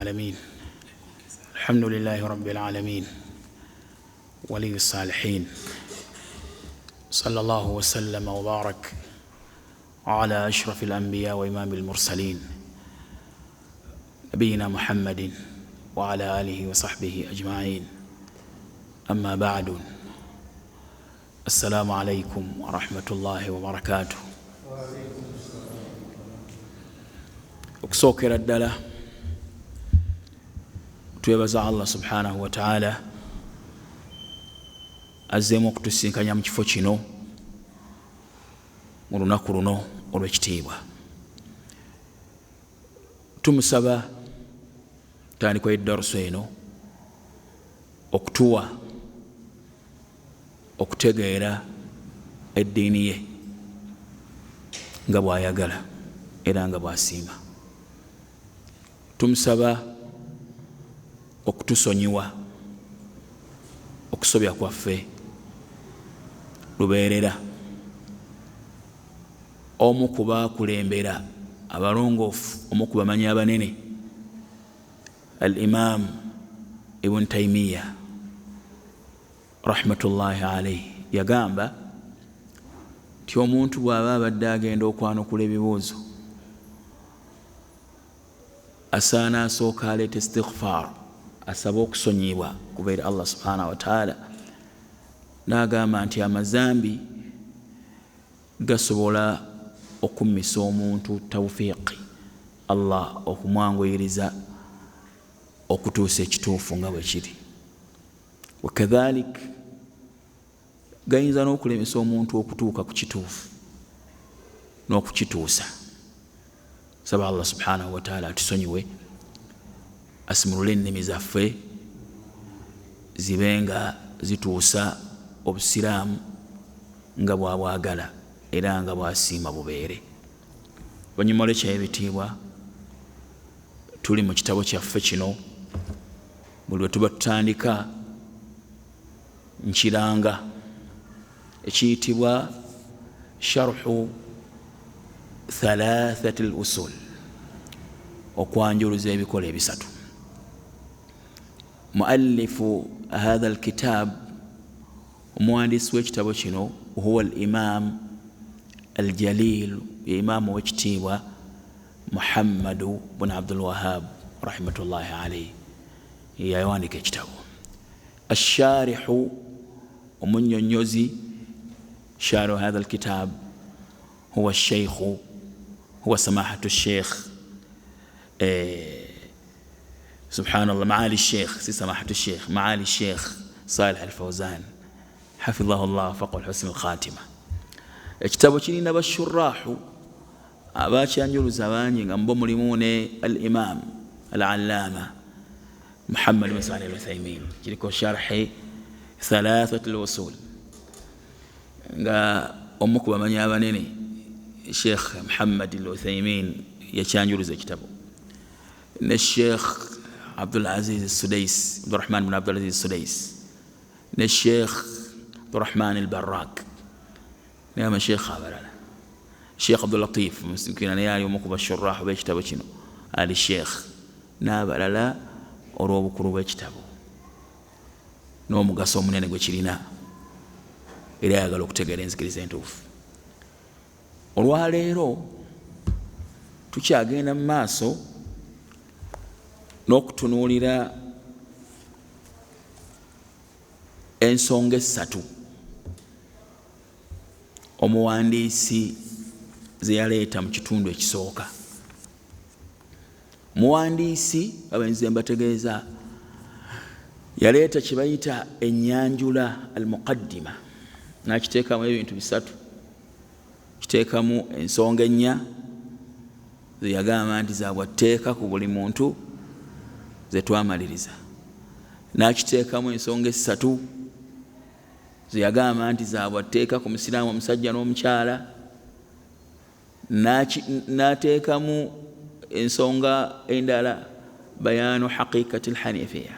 العالمين الحمد لله رب العالمين ولي الصالحين صلى الله وسلم وبارك على أشرف الأنبياء وإمام المرسلين نبينا محمد وعلى آله وصحبه أجمعين أما بعد السلام عليكم ورحمة الله وبركاته. أكسوكر الدلة twebaza Allah subhanahu wa ta'ala azzeemu okutusinkanya mu kifo kino mu lunaku luno olw'ekitiibwa. Tumusaba tandikwa eddaruso eno okutuwa okutegeera eddiini ye nga bw'ayagala era nga bw'asiima. Tumusaba okutusonyiwa okusobya kwaffe lubeerera. Omu ku baakulembera abalongoofu, omu ku bamanyi abanene, al-Imam Ibn Taymiyyah rahmatullahi alayhi yagamba nti omuntu bw'aba abadde agenda okwanukula ebibuuzo asaana asooka aleeta istighfar, asaba okusonyibwa kuva eri Allah subhanahu wa ta'ala. N'agamba nti amazambi gasobola okummisa omuntu tawfiiqi, Allah okumwanguyiriza okutuusa ekituufu nga bwe kiri. Wakadhalik gayinza n'okulemesa omuntu okutuuka ku kituufu n'okukituusa. Saba Allah subhanahu wa ta'ala atusonyiwe, asimulule ennimi zaffe zibenga zituusa obusiraamu nga bw'abwagala era nga bw'asiima bubeere. Oluvannyuma lw'ekyebitiibwa, tuli mu kitabo kyaffe kino. Buli lwe tuba tutandika nkiranga ekiyitibwa sharhu thalathati al-usul, okwanjuluza ebikola ebisatu. Muallifu hadha alkitab, omuwandiisi w'ekitabo kino, huwa al-imam al-jalil, imaamu w'ekitiibwa Muhammadu bun Abdul Wahhab rahmatullahi alayhi, yawandiika ekitabo. Asharihu, omunnyonnyozi, sharihu hadha alkitab huwa sheikhu, huwa samahatu sheikh سبحان الله معالي الشيخ سي سماحة الشيخ معالي الشيخ صالح الفوزان حفظه الله فقل حسن الخاتمة. ekitabo kirina bashurrahu abakyanjuluza bangi nga mbo mulimune al-imam al-allama Muhammad bin Salih al-Uthaymin, kiriko sharhi thalathati al-usul nga omu ku bamanyi abanene Sheikh Muhammad al-Uthaymin yakyanjuluza ekitabo, ne Sheikh Abdul Aziz al-Sudais, Abdurrahman bin Abdul Aziz al-Sudais, ne Sheikh Abdurrahman al-Barrak, ne amashekh abalala. Sheikh Abdul Latif msikina ne yali omu ku bashurrahu b'ekitabo kino, ali Sheikh n'abalala olw'obukulu bw'ekitabo n'omugaso omunene gwe kirina era ayagala okutegeera enzikiriza entuufu. Olwaleero tukyagenda mu maaso n'okutunuulira ensonga essatu omuwandiisi ze yaleeta mu kitundu ekisooka. Muwandiisi abenze mbategeeza yaleeta kye bayita ennyanjula al-muqaddima, n'akiteekamu ebintu bisatu. Kiteekamu ensonga ennya ze yagamba nti za bwatteeka ku buli muntu ze twamaliriza, n'akiteekamu ensonga essatu ze yagamba nti za bwatteeka ku musiraamu omusajja n'omukyala, n'ateekamu ensonga endala bayaanu haqiqati al-hanifiyya,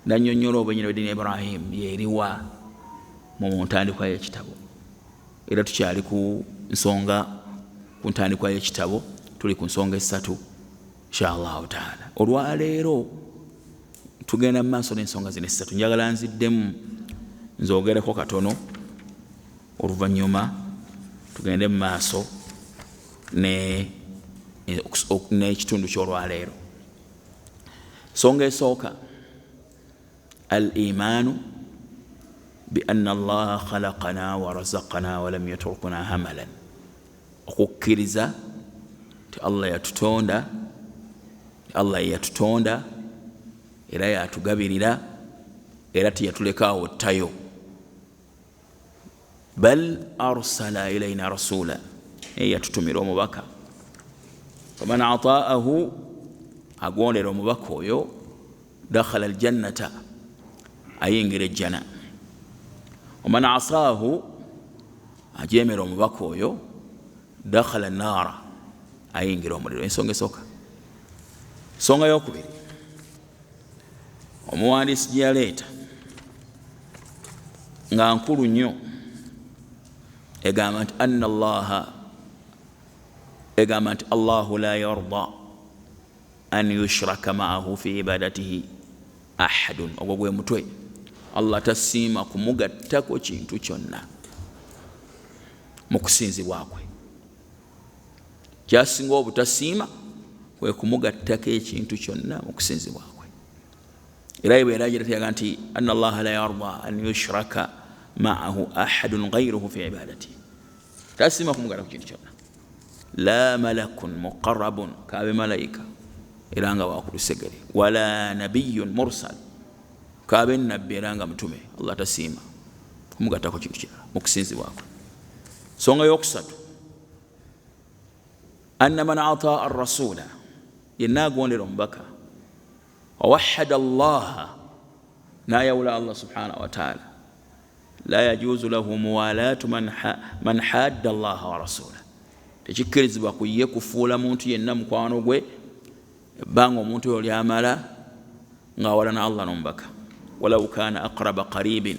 n'annyonnyola obwenyini bw'eddiini Ibrahim yeeriwa mu ntandikwa y'ekitabo. Era tukyali ku nsonga ku ntandikwa y'ekitabo, tuli ku nsonga essatu inshallah taala. Olwaleero tugenda mu maaso n'ensonga zino essatu. Njagala nziddemu nzoogereko katono, oluvannyuma tugende mu maaso n'ekitundu ky'olwaleero. Ensonga esooka, al-imaanu bi anna allaha khalaqana wa razaqana wa lam yatrukuna hamalan. Okukkiriza ti Allah yatutonda, Allah yatutonda era yatugabirira era tiyatulekaawo ttayo. Bal arsala ilayna rasula, yatutumira omubaka. Faman ataahu, agondera omubaka oyo, dakhala aljannata, ayingira ejjana. Waman asaahu, ajemera omubaka oyo, dakhala naara, ayingira omuliro. Ensonga esooka. Ensonga y'okubiri, omuwandiisi gye yaleeta nga nkulu nnyo, egamba nti anna allaha, egamba nti allahu la yarda an yushraka maahu fi ibadatihi ahadun. Ogwo gwe mutwe. Allah tasiima kumugattako kintu kyonna mu kusinzibwa kwe. Kyasinga obutasiima kwe kumugattako ekintu kyonna mu kusinzibwa kwe. Era ibeera giraga nti anna allaha la yarda an yushraka maahu ahadun ghayruhu fi ibadatihi. Tasiima kumugattako kintu kyonna. La malakun muqarrabun, kaabe malayika era nga wakulusegere, wala nabiyyun mursal, kaabe nabbi era nga mutume. Allah tasiima kumugattako kintu kirala mu kusinzibwa kwe. Nsonga y'okusatu, anna man ataa ar-rasula, yenna agondera omubaka, wa wahhada allaha, n'ayawula Allah subhanahu wa ta'ala, la yajuzu lahu muwalatu man hadda allaha wa rasula. Tekikkirizibwa ku ye kufuula muntu yenna mukwano gwe ebbanga omuntu oyo lyamala ng'awalana Allah n'omubaka. Walau kaana aqraba qaribin,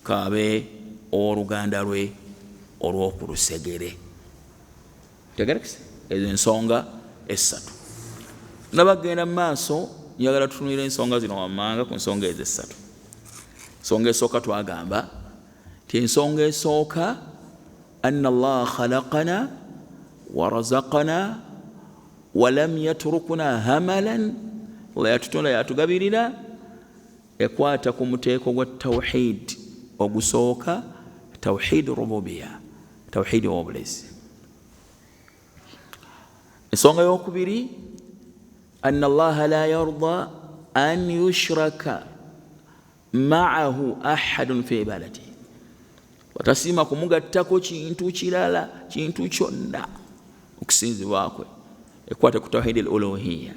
kaabe oluganda lwe olw'okulusegere. Tegerekese ezo ensonga essatu. Nabagenda mu maaso, njagala tutunulira ensonga zino wammanga ku nsonga ezo essatu. Ensonga esooka twagamba ti ensonga esooka, anna allaha khalaqana wa razaqana wa lam yatrukuna hamalan. Allah yatutonda yatugabirira, ekwata ku muteeko gwa tawhid ogusooka, tawhid rububiya, tawhid w'obulezi. Ensonga y'okubiri, anna allaha la yarda an yushraka ma'ahu ahadun fi ibadatihi. Watasiima kumugattako kintu kirala, kintu kyonna okusinzibwa kwe. Ekwata ku tawhid al-uluhiyya,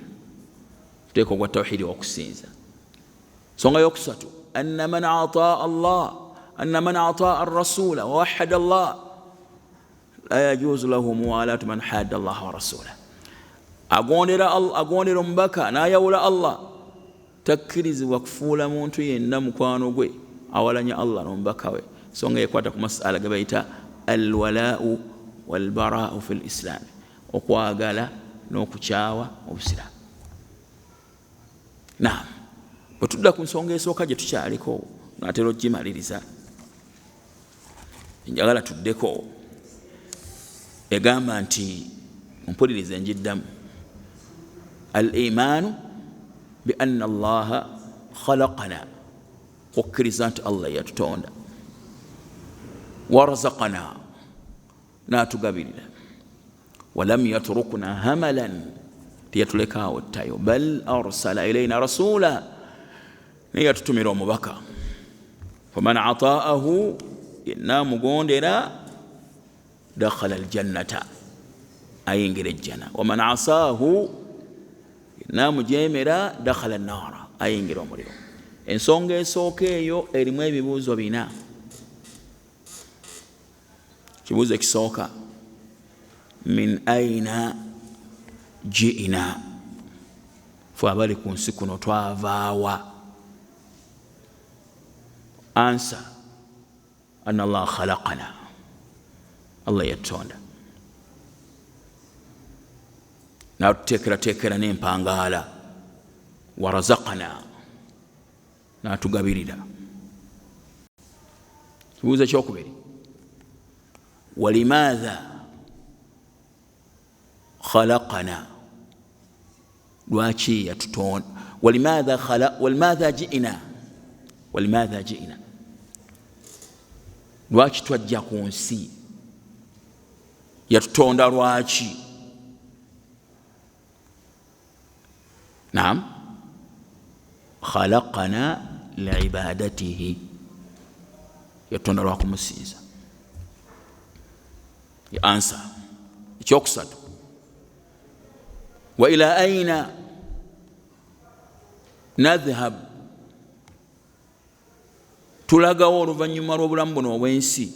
muteeko gwa tawhid w'okusinza. Ensonga y'okusatu, anna man ataa Allah, anna man ataa ar-rasula wa wahhada Allah, la yajuzu lahu muwalatu man hadda Allah wa rasula. Agondera omubaka n'ayawula Allah, takkirizibwa kufuula muntu yenna mukwano gwe awalanya Allah n'omubaka we. Ensonga ekwata ku masala ge bayita alwalaau walbaraau fi lislaami, okwagala n'okukyawa obusiraamu. Naam, bwe tudda ku nsonga esooka gye tukyaliko ng'atera okugimaliriza, njagala tuddeko egamba nti, mpulirize njiddamu, al-imaanu bi anna allaha khalaqana, okukkiriza nti Allah yatutonda, wa razaqana, n'atugabirira, wa lam yatrukuna hamalan, tiyatulekaawo ttayo, bal arsala ilayna rasula, naye yatutumira omubaka. Faman ataahu, yenna mugondera, dakhala aljannata, ayingira ejjana. Waman asaahu, yenna mujemera, dakhala naara, ayingira omuliro. Ensonga esooka eyo erimu ebibuuzo bina. Ekibuuzo ekisooka, min aina ji'ina, ffe abali ku nsi kuno twavaawa? Answer, anna Allah khalaqana, Allah yatutonda. n'atuteekerateekera n'empangaala warazaqana n'atugabirira. Kibuuzo ekyokubiri, walimaadha khalaqana, lwaki yatutonda, walimaadha ji'ina, lwaki twajja ku nsi, yatutonda lwaki? Naam, khalaqana liibadatihi, yatutonda lwakumusinza. Ya answer. Ekyokusatu, wa ila aina nadhhab, tulagawo oluvannyuma lw'obulamu buno obw'ensi.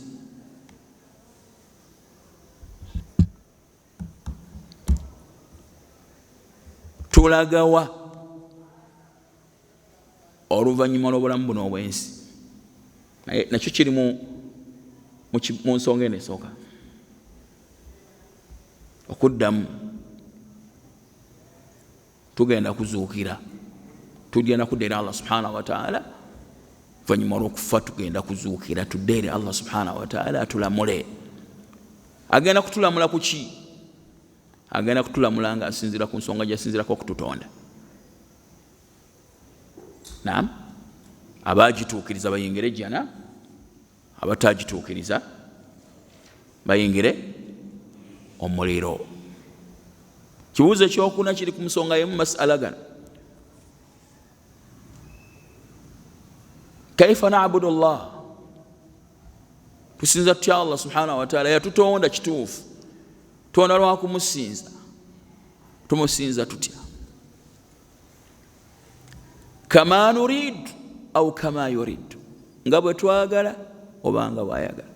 Tulagawa oluvannyuma lw'obulamu buno obw'ensi. Nakyo kiri mu nsonga eno esooka, okuddamu tugenda kuzuukira, tugenda kudda eri Allah subhanahu wa ta'ala. Oluvannyuma lw'okufa tugenda kuzuukira tudde eri Allah subhanahu wa ta'ala atulamule. Agenda kutulamula ku ki? Agenda kutulamula nga asinzira ku nsonga gy'asinzirako okututonda. Naam, abagituukiriza bayingire jjana, abatagituukiriza bayingire omuliro. Kibuuzo ekyokuna kiri ku nsonga y'emu mas'ala gano, kaifa na'budu Allah, tusinza tutya Allah subhanahu wa ta'ala? Yatutonda kituufu, tutonda lwa kumusinza, tumusinza tutya? Kama nuridu au kama yuridu, nga bwe twagala oba nga bw'ayagala.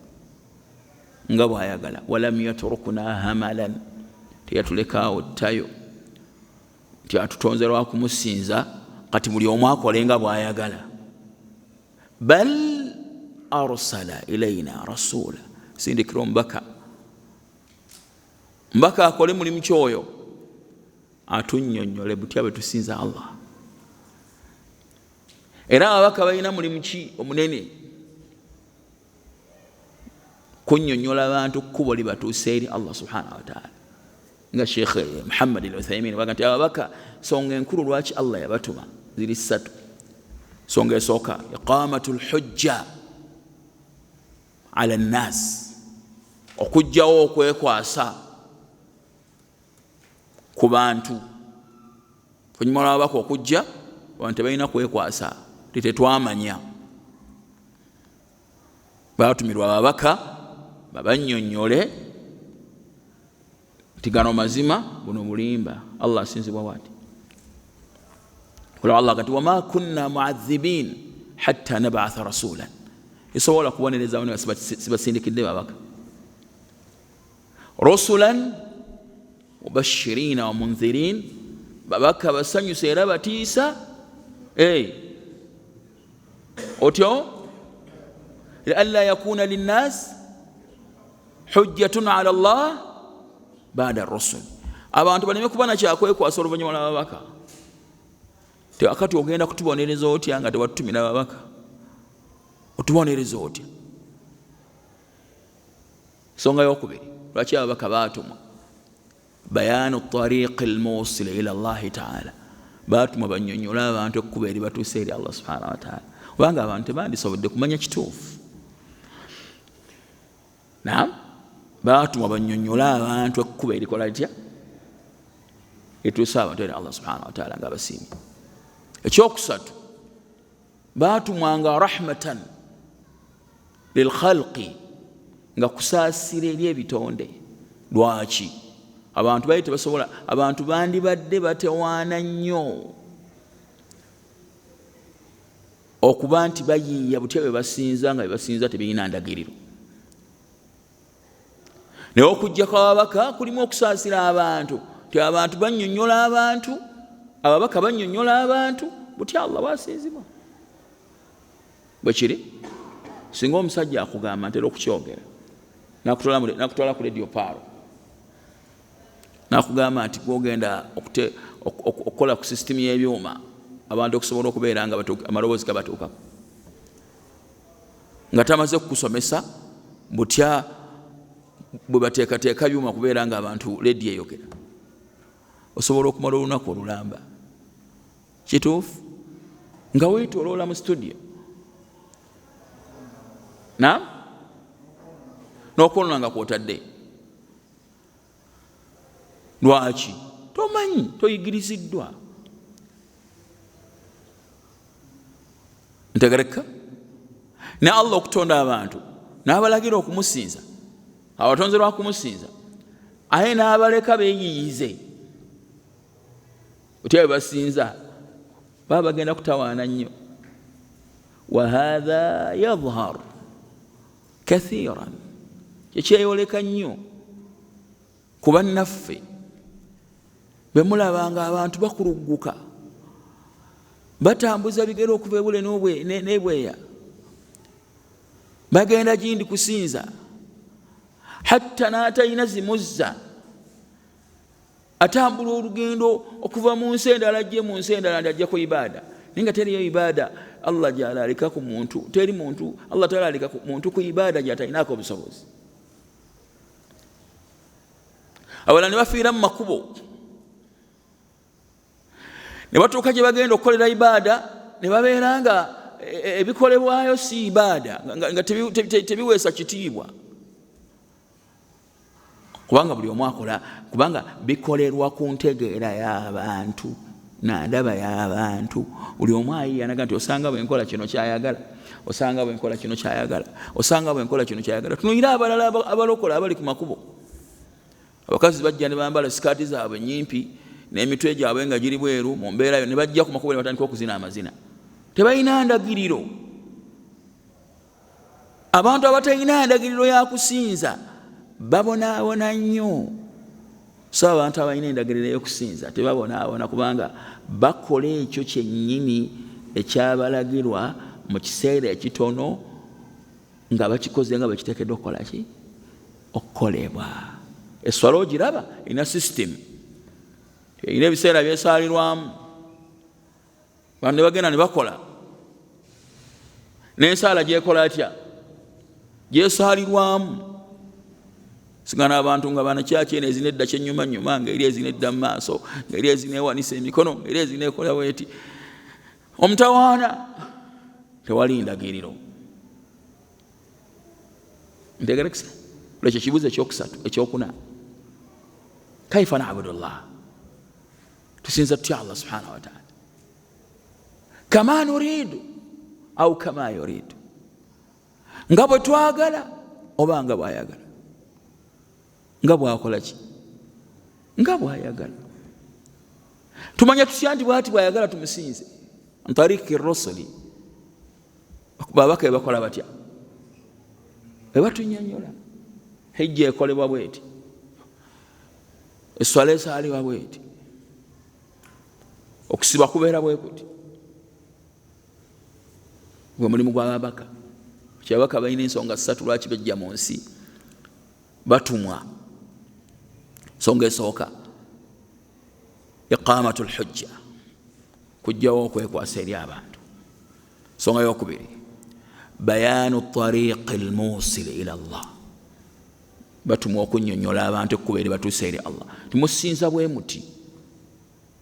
Nga bw'ayagala. Walam yatrukna hamalan, teyatulekaawo ttayo nti atutonze lwa kumusinza kati buli omu akole nga bw'ayagala. Bal arsala ilayna rasula, sindikira omubaka, mbaka akole mulimu kyoyo, atunnyonnyole butya bwe tusinza Allah. Era ababaka balina mulimu ki omunene? Kunnyonnyola abantu kkubo libatuuse eri Allah subhanahu wa ta'ala. Nga Sheikh Muhammad al-Uthaymin baga nti ababaka songa enkulu lwaki Allah yabatuma ziri ssatu. Songa esooka, iqamatul hujja ala nnas, okujjawo okwekwasa ku bantu. Oluvannyuma lw'ababaka okujja, abantu tebalina kwekwasa, tetwamanya. Baatumirwa ababaka babannyonnyole nti gano mazima, buno bulimba. Allah asinzibwa bw'ati. Allah kati wama kunna mu'adhibin hatta nab'atha rasulan, esobola kubonereza bano sibasindikidde babaka. Rusulan mubashirina wa munzirin, babaka basanyusa era batiisa. Otyo lialla yakuna linnas hujjatun ala Allah ba'da ar-rusul, abantu baleme kuba na kyakwekwasa oluvannyuma lw'ababaka. Akati ogenda kutubonereza otya nga tewatutumira ababaka? Otubonereza otya? Nsonga y'okubiri, lwaki ababaka baatumwa? Bayanu tariqi al-musil ila Allah ta'ala, baatumwa bannyonnyola abantu ekkubo eri batuuse eri Allah subhanahu wa ta'ala. Kubanga abantu tebandisobodde kumanya kituufu. Naam, baatumwa bannyonnyola abantu ekkubo erikola litya? Etuuse abantu eri Allah subhanahu wa ta'ala nga basiimye. Ekyokusatu, baatumwanga rahmatan lil khalqi, nga kusaasira eri ebitonde. Lwaki? Abantu baali tebasobola, abantu bandibadde batewaana nnyo okuba nti bayiiya butya bwe basinza, nga bwe basinza tebirina ndagiriro. Naye okujja kw'ababaka kulimu okusaasira abantu, ti abantu bannyonnyola abantu, ababaka bannyonnyola abantu butya Allah bw'asinzibwa. Bwe kiri, singa omusajja akugamba ntera okukyogera, nakutwala ku radio paalo, nakugamba nti gwogenda okukola ku system y'ebyuma abantu okusobola okubeera nga amaloboozi gabatuukako nga tamaze kukusomesa butya bwe bateekateeka byuma kubeera nga abantu ledi eyogera osobola okumala olunaku olulamba kituufu nga weetooloola mu studio n'okwolona nga kwotadde lwaki tomanyi toyigiriziddwa ntegereka ne Allah okutonda abantu n'abalagira okumusinza abatonze lwa kumusinza aye n'abaleka beeyiyize otya basinza baba bagenda kutawaana nnyo wa hadha yadhhar kathiran kyekyeyoleka nnyo kuba naffe bwe mulabanga abantu bakulugguka batambuza bigere okuva ebule n'ebweya bagenda gindi kusinza hatta n'atalina zimuzza atambula olugendo okuva mu nsi endala ajje mu nsi endala ajja ku ibaada naye nga teriyo ibaada Allah gy'alaalika ku muntu teri muntu Allah talaalika ku muntu ku ibaada gy'atalinaako obusobozi awala ne bafiira mu makubo ne batuuka gye bagenda okukolera ibaada ne babeera nga ebikolebwayo si ibaada nga tebiweesa kitiibwa kubanga buli omu akola kubanga bikolerwa ku ntegeera y'abantu nandaba y'abantu buli omu ayiiyanaga nti osanga bwenkola kino kyayagala osanga bwenkola kino kyayagala osanga bwenkola kino kyayagala tunuire abalala abalokola abali ku makubo abakazi bajja ne bambala sikaati zaabwe nyimpi n'emitwe gyabwe nga giri bweru mu mbeerayo ne bajja ku makubo ne batandika okuzina amazina tebalina ndagiriro abantu abatalina ndagiriro ya kusinza babonaabona nnyo so abantu abalina endagiriro y'okusinza tebabonaabona kubanga bakola ekyo kyennyini ekyabalagirwa mu kiseera ekitono nga bakikoze nga bakiteekeddwa okukola ki okukolebwa eswala ogiraba erina system erina ebiseera byesaalirwamu bantu ne bagenda ne bakola n'ensaala gyekola atya gyesaalirwamu sigana abantu nga banakyaki eno ezina edda kyennyumanyuma ngaeri ezina edda mu maaso ngaeri ezina ewanisa emikono ngaeri ezina ekola bweti omutawaana tewali ndagiriro ntegerekesa ekyo kibuzo ekyokusatu ekyokuna kaifa na'budullah tusinza tutya Allah subhanahu wa ta'ala kama nuridu au kama yuridu nga bwe twagala oba nga bw'ayagala nga bw'akola ki nga bw'ayagala tumanya tutya nti bw'ati bw'ayagala tumusinze ntariki rusuli babaka bakola batya batunyonyola hijja ekolebwa bweti eswala esaalibwa bweti okusiba kubeera bwe kuti gwe mulimu gw'ababaka kyabaka balina ensonga 3 lwaki bajja mu nsi batumwa songa esooka iqamatul hujja kujjawo okwekwasa eri abantu songa yokubiri bayanu tariqi almusil ila Allah batumwa okunnyonnyola abantu ekkuba eri batuuse eri Allah timusinza bwe muti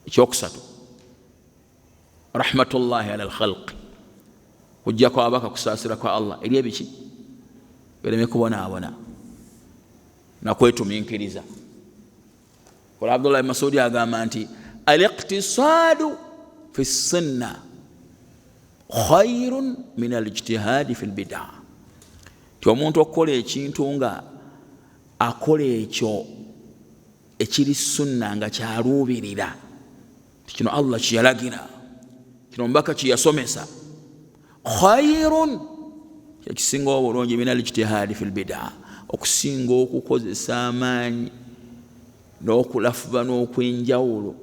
ekyokusatu rahmatullahi ala alkhalqi kujja kwabaka kusaasira kwa Allah eri ebiki bereme kubonaabona nakwetuminkiriza kola Abdullah Masudi agamba nti al-iqtisadu fi sunna khayrun min al-ijtihadi fi al-bid'ah ti omuntu okukola ekintu nga akola ekyo ekiri sunna nga kyaluubirira kino Allah kiyalagira kino mbaka kiyasomesa khayrun ekisinga obulungi min al-ijtihadi fi al-bid'ah okusinga okukozesa amaanyi n'okulafuba n'okwenjawulo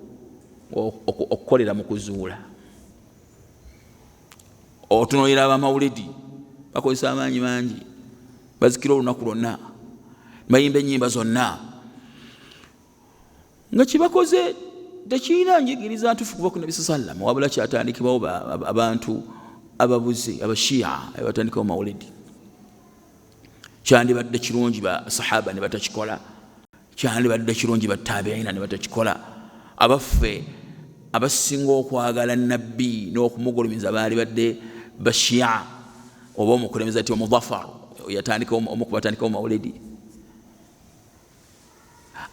okukolera mu kuzuula otunuulira abamawulidi bakozesa amaanyi mangi bazikira olunaku lwonna bayimba ennyimba zonna nga kibakoze tekirina njigiriza ntufu kuva ku Nabi sallam wabula kyatandikibwawo abantu ababuze abashiya abatandikawo mawulidi. Kyandibadde kirungi basahaba ne batakikola, kyandibadde kirungi batabiina ne batakikola. Abaffe abasinga okwagala nabbi n'okumugulumiza baali badde bashiya oba omukulembeze ati Muzaffar okubatandikawo mawulidi.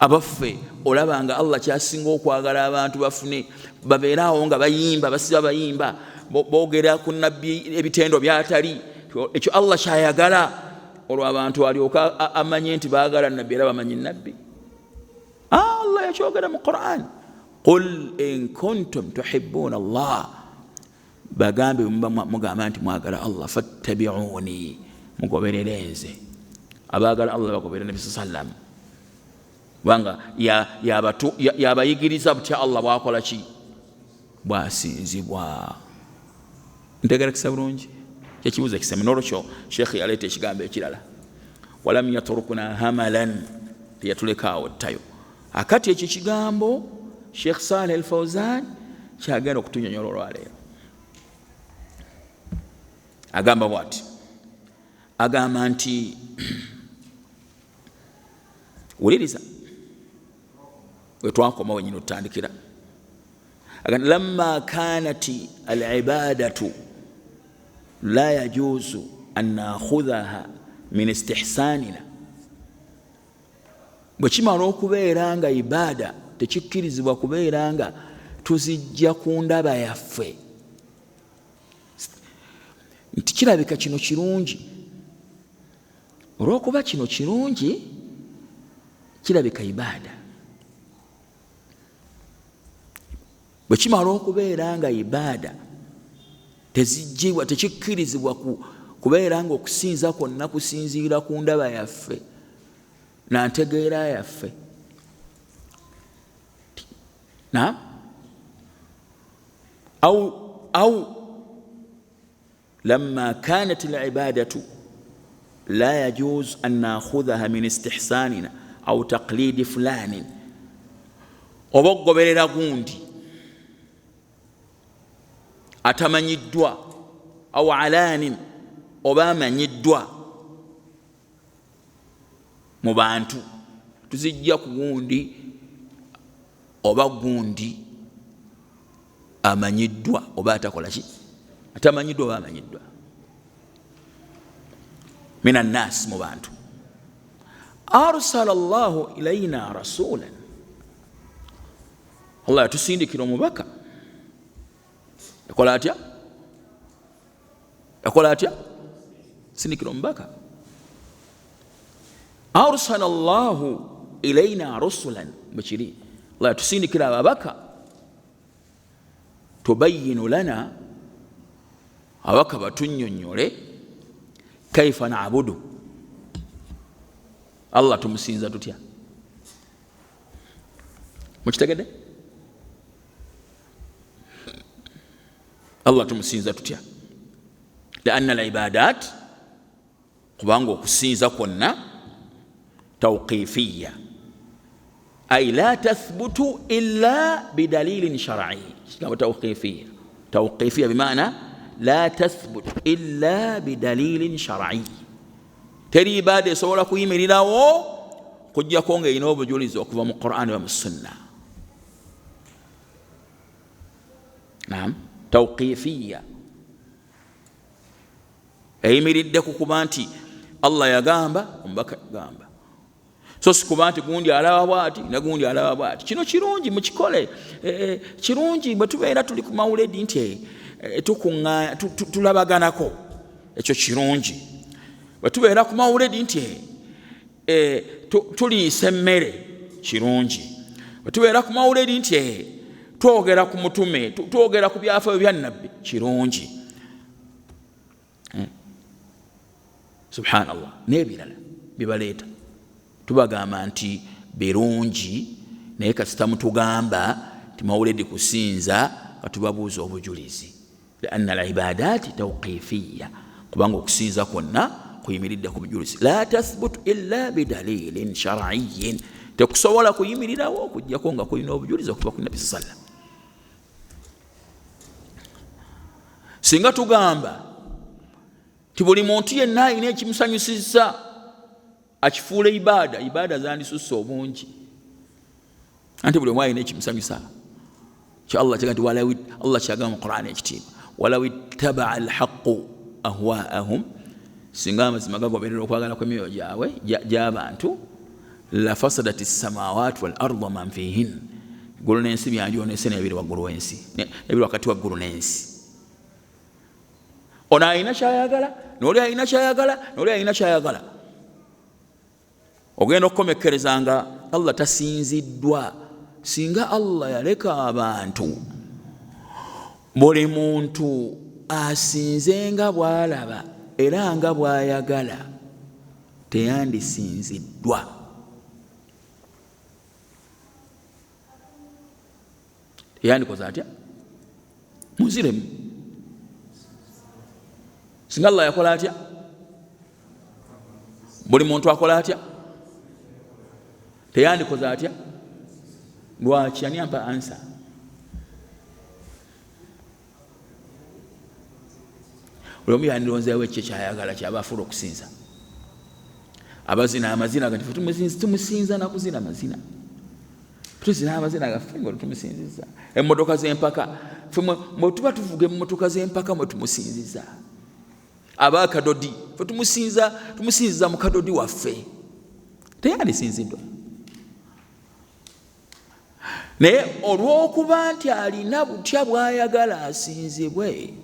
Abaffe olabanga Allah kyasinga okwagala abantu bafune babeerawo nga bayimba basiba bayimba boogera ku nabbi ebitendo byatali. Ekyo Allah kyayagala olwo abantu alyoka amanye nti baagala nabbi era bamanyi nabbi. Allah yakyogera mu Qur'an, qul in kuntum tuhibbuna Allah, bagambe mugamba nti mwagala Allah, fattabi'uni, mugoberere nze. Abaagala Allah bagoberere Nabi sallam wanga yabayigiriza butya Allah bwakola ki bwasinzibwa. Ntegera kisa bulungi kyekibuuzo ekiseme. N'olwekyo Sheikh yaleeta ekigambo ekirala, walam yatrukuna hamalan, teyatulekaawo ttayo. Akati ekyo kigambo Sheikh Saleh al-Fawzan kyagenda okutunyonyola olwaleero. Agamba bw'ati, agamba nti wuliriza wetwakoma wenyini otutandikira. Agamba lamma kanati al-ibadatu la yajuzu an nakhudhaha min istihsanina, bwe kimala okubeera nga ibada tekikkirizibwa kubeera nga tuzijja ku ndaba yaffe, nti kirabika kino kirungi, olw'okuba kino kirungi kirabika ibada. Bwe kimala okubeera nga ibada tezijjibwa tekikkirizibwa kubeera nga okusinza kwonna kusinziira ku ndaba yaffe na ntegeera yaffe. Naam, au lamma kanat al-ibadatu la yajuz an nakhudhaha min istihsanina au taqlidi fulanin, oba okugoberera gundi atamanyiddwa au alanin, oba amanyiddwa mu bantu, tuzijja ku gundi oba gundi amanyiddwa oba atakola ki, atamanyiddwa oba amanyiddwa min annas, mu bantu. Arsala Allahu ilayna rasulan, Allah yatusindikira omubaka. Yakola atya? Yakola atya? Sindikira omubaka. Arsala Allahu ilayna rasulan, bwekiri Allah yatusindikira ababaka. Tubayinu lana, ababaka batunnyonnyole kaifa na'budu, Allah tumusinza tutya. Mukitegedde? Allah tumusinza tutya. Lianna al-ibadat, kubanga okusinza kwonna tawqifiyya, ay la tathbutu illa bidalilin shar'i. Kama tawqifiyya, tawqifiyya bimaana la tathbutu illa bidalilin shar'i. Teri ibada esobola kuyimirirawo kujjako nga erina obujulizi okuva mu Qur'an wa mu Sunna. Naam, tawqifiyya eyimiridde ku kuba nti Allah yagamba, omubaka yagamba, so si kuba nti gundi alaba bwati ne gundi alaba bwati. Kino kirungi mukikole, kirungi bwe tubeera tuli ku mawuledi nti tulabaganako, ekyo kirungi. Bwe tubeera ku mawuledi nti tuliisa emmere, kirungi. Bwe tubeera ku mawuledi nti twogera ku mutume, twogera ku byafaayo bya nabbi, kirungi. Subhanallah, n'ebirala bibaleeta tubagamba nti birungi, naye kasita mutugamba nti mawuledi kusinza katubabuuza obujulizi. Lianna al-ibadati tawqifiyya, kubanga okusinza kwonna kuyimiridde ku bujulizi. La tathbutu illa bidalilin shar'iyyin, tekusobola kuyimirirawo okujjako nga kulina obujulizi okuva ku Nabi sallallahu alaihi wasallam. Singa tugamba ti buli muntu yenna alina ekimusanyusiza akifuula ibaada zandisusse obungi, anti buli omu alina ekimusanyusa kya Allah kyagamba nti Allah kyagamba mu Qur'an ekitiibwa walaw ittaba'a alhaqqu ahwaahum, singa amazima gagoberera okwagala kw'emyoyo gy'abantu la fasadati samawati wal ardu man fihin, eggulu n'ensi byanjoonese n'ebiri waggulu w'ensi n'ebiri wakati waggulu n'ensi. Ono alina kyayagala n'oli alina kyayagala n'oli alina kyayagala. Ogenda okukomekkereza nga Allah tasinziddwa. Singa Allah yaleka abantu buli muntu asinze nga bw'alaba era nga bw'ayagala, teyandisinziddwa. Teyandikoze atya? Muziremu. Singa Allah yakola atya? Buli muntu akola atya? Teyandikoze atya? Lwaki? Ani ampa ansa? Buli omu yandironzeewo ekyo kyayagala kyaba afuula okusinza. Abazina amazina gati tumusinza na kuzina mazina. Tuzina amazina gaffe nga tumusinziza. Emmotoka z'empaka mwe tuba tuvuga emmotoka z'empaka mwe tumusinziza. Abakadodi fe tumusinziza mu kadodi waffe. Teyandisinziddwa. Naye olw'okuba nti alina butya bw'ayagala asinzibwe,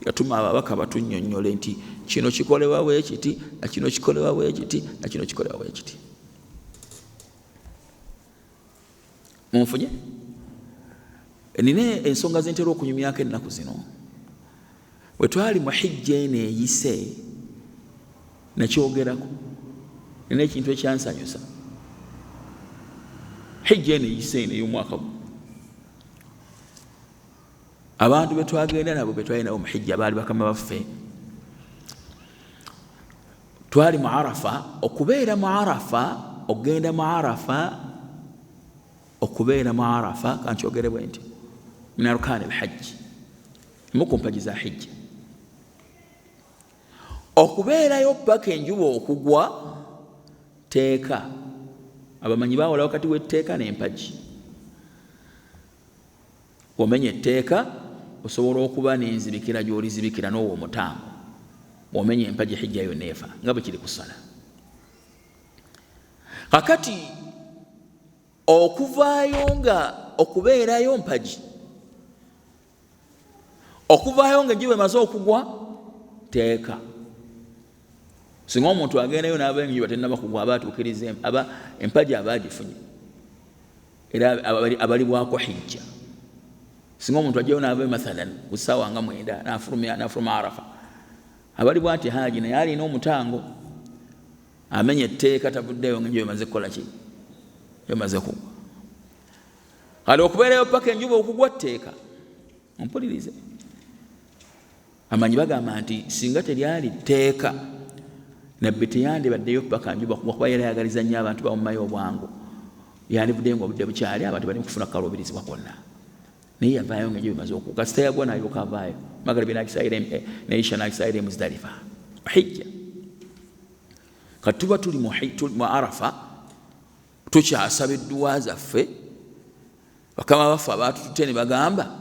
yatuma ababaka batunnyonnyole nti kino kikolebwa bwe kiti, na kino kikolebwa bwe kiti, na kino kikolebwa bwe kiti. Munfunye? Nina ensonga zentera okunyumyako ennaku zino. Bwe twali mu hijja eno eyise nakyogerako, nina ekintu ekyansanyusa. Hijja eno eyise eno ey'omwaka guno, abantu be twagenda nabo be twali nabo mu hijja baali bakama baffe. Twali mu Arafa. Okubeera mu Arafa, okugenda mu Arafa, okubeera mu Arafa kankyogere bwe nti min arkaani alhajji, mu ku mpagi za hijja. Okubeerayo paka enjuba okugwa teeka. Abamanyi bawola wakati w'etteeka n'empagi. Omenya etteeka osobola okuba n'enzibikira gy'olizibikira n'owo omutango. Omenya empagi hijja yo neefa nga bwe kiri ku ssala. Kakati okuvaayo nga okubeerayo mpagi, okuvaayo nga enjuba emaze okugwa teeka. Singa omuntu agendayo n'aba enjuba tennaba kugwa aba atuukiriza empagi aba agifunye, era abalibwako hijja. Singa omuntu ajjayo n'ava mathalan ku ssaawa nga 9 n'afuluma Arafa, abalibwa nti haaji naye alina omutango, amenya etteeka tavuddeyo ng'enjuba emaze kukola ki? Emaze kugwa. Kale okubeerayo paka enjuba okugwa tteeka. Ompulirize. Amanyi bagamba nti singa teryali tteeka, nabbi teyandibaddeyo paka njuba kuba yeerayagaliza nnyo abantu bamumayo obwangu. Yandivuddeyo ng'obudde bukyali, abantu bali mu kufuna kaluubirizibwa kwonna. Naye yavaayo ng'enjuba emaze okugwa. Kasita yagwa n'alyoka avaayo. Magaribi n'agisaayira ne Isha n'agisaayira e Muzdalifa. Hijja. Kati tuba tuli mu Arafa, tukyasaba edduwa zaffe. Bakama baffe abaatututte ne bagamba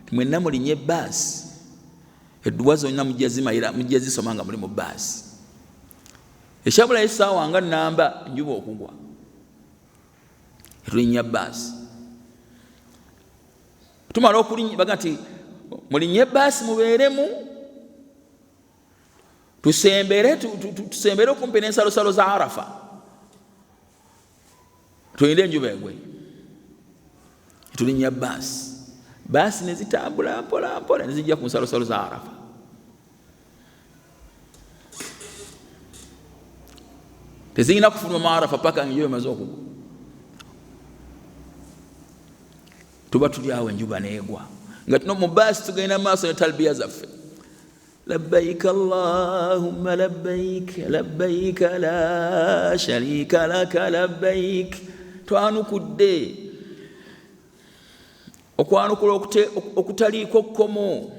ti mwenna mulinye bbaasi, edduwa zonna mujja zisoma nga muli mu bbaasi. Ekyabulayo essaawa nga nnamba enjuba okugwa, tulinnya bbaasi. Tumala okulinnya baga nti mulinye bbaasi mubeeremu, tusembere okumpi n'ensalosalo za Arafa, tulinde enjuba egwe. Tulinnya bbaasi ne zitambula mpola mpola ne zijja ku nsalosalo za Arafa. Tezirina kufuluma mu Arafa paka enjuba emaze okugwa. Tuba tuli awo enjuba n'egwa nga tuno mu bbaasi tugenda mu maaso ne talbiya zaffe. labbaik Allahumma labbaik labbaik la sharika laka labbaik. Twanukudde okwanukula okutaliko kkomo,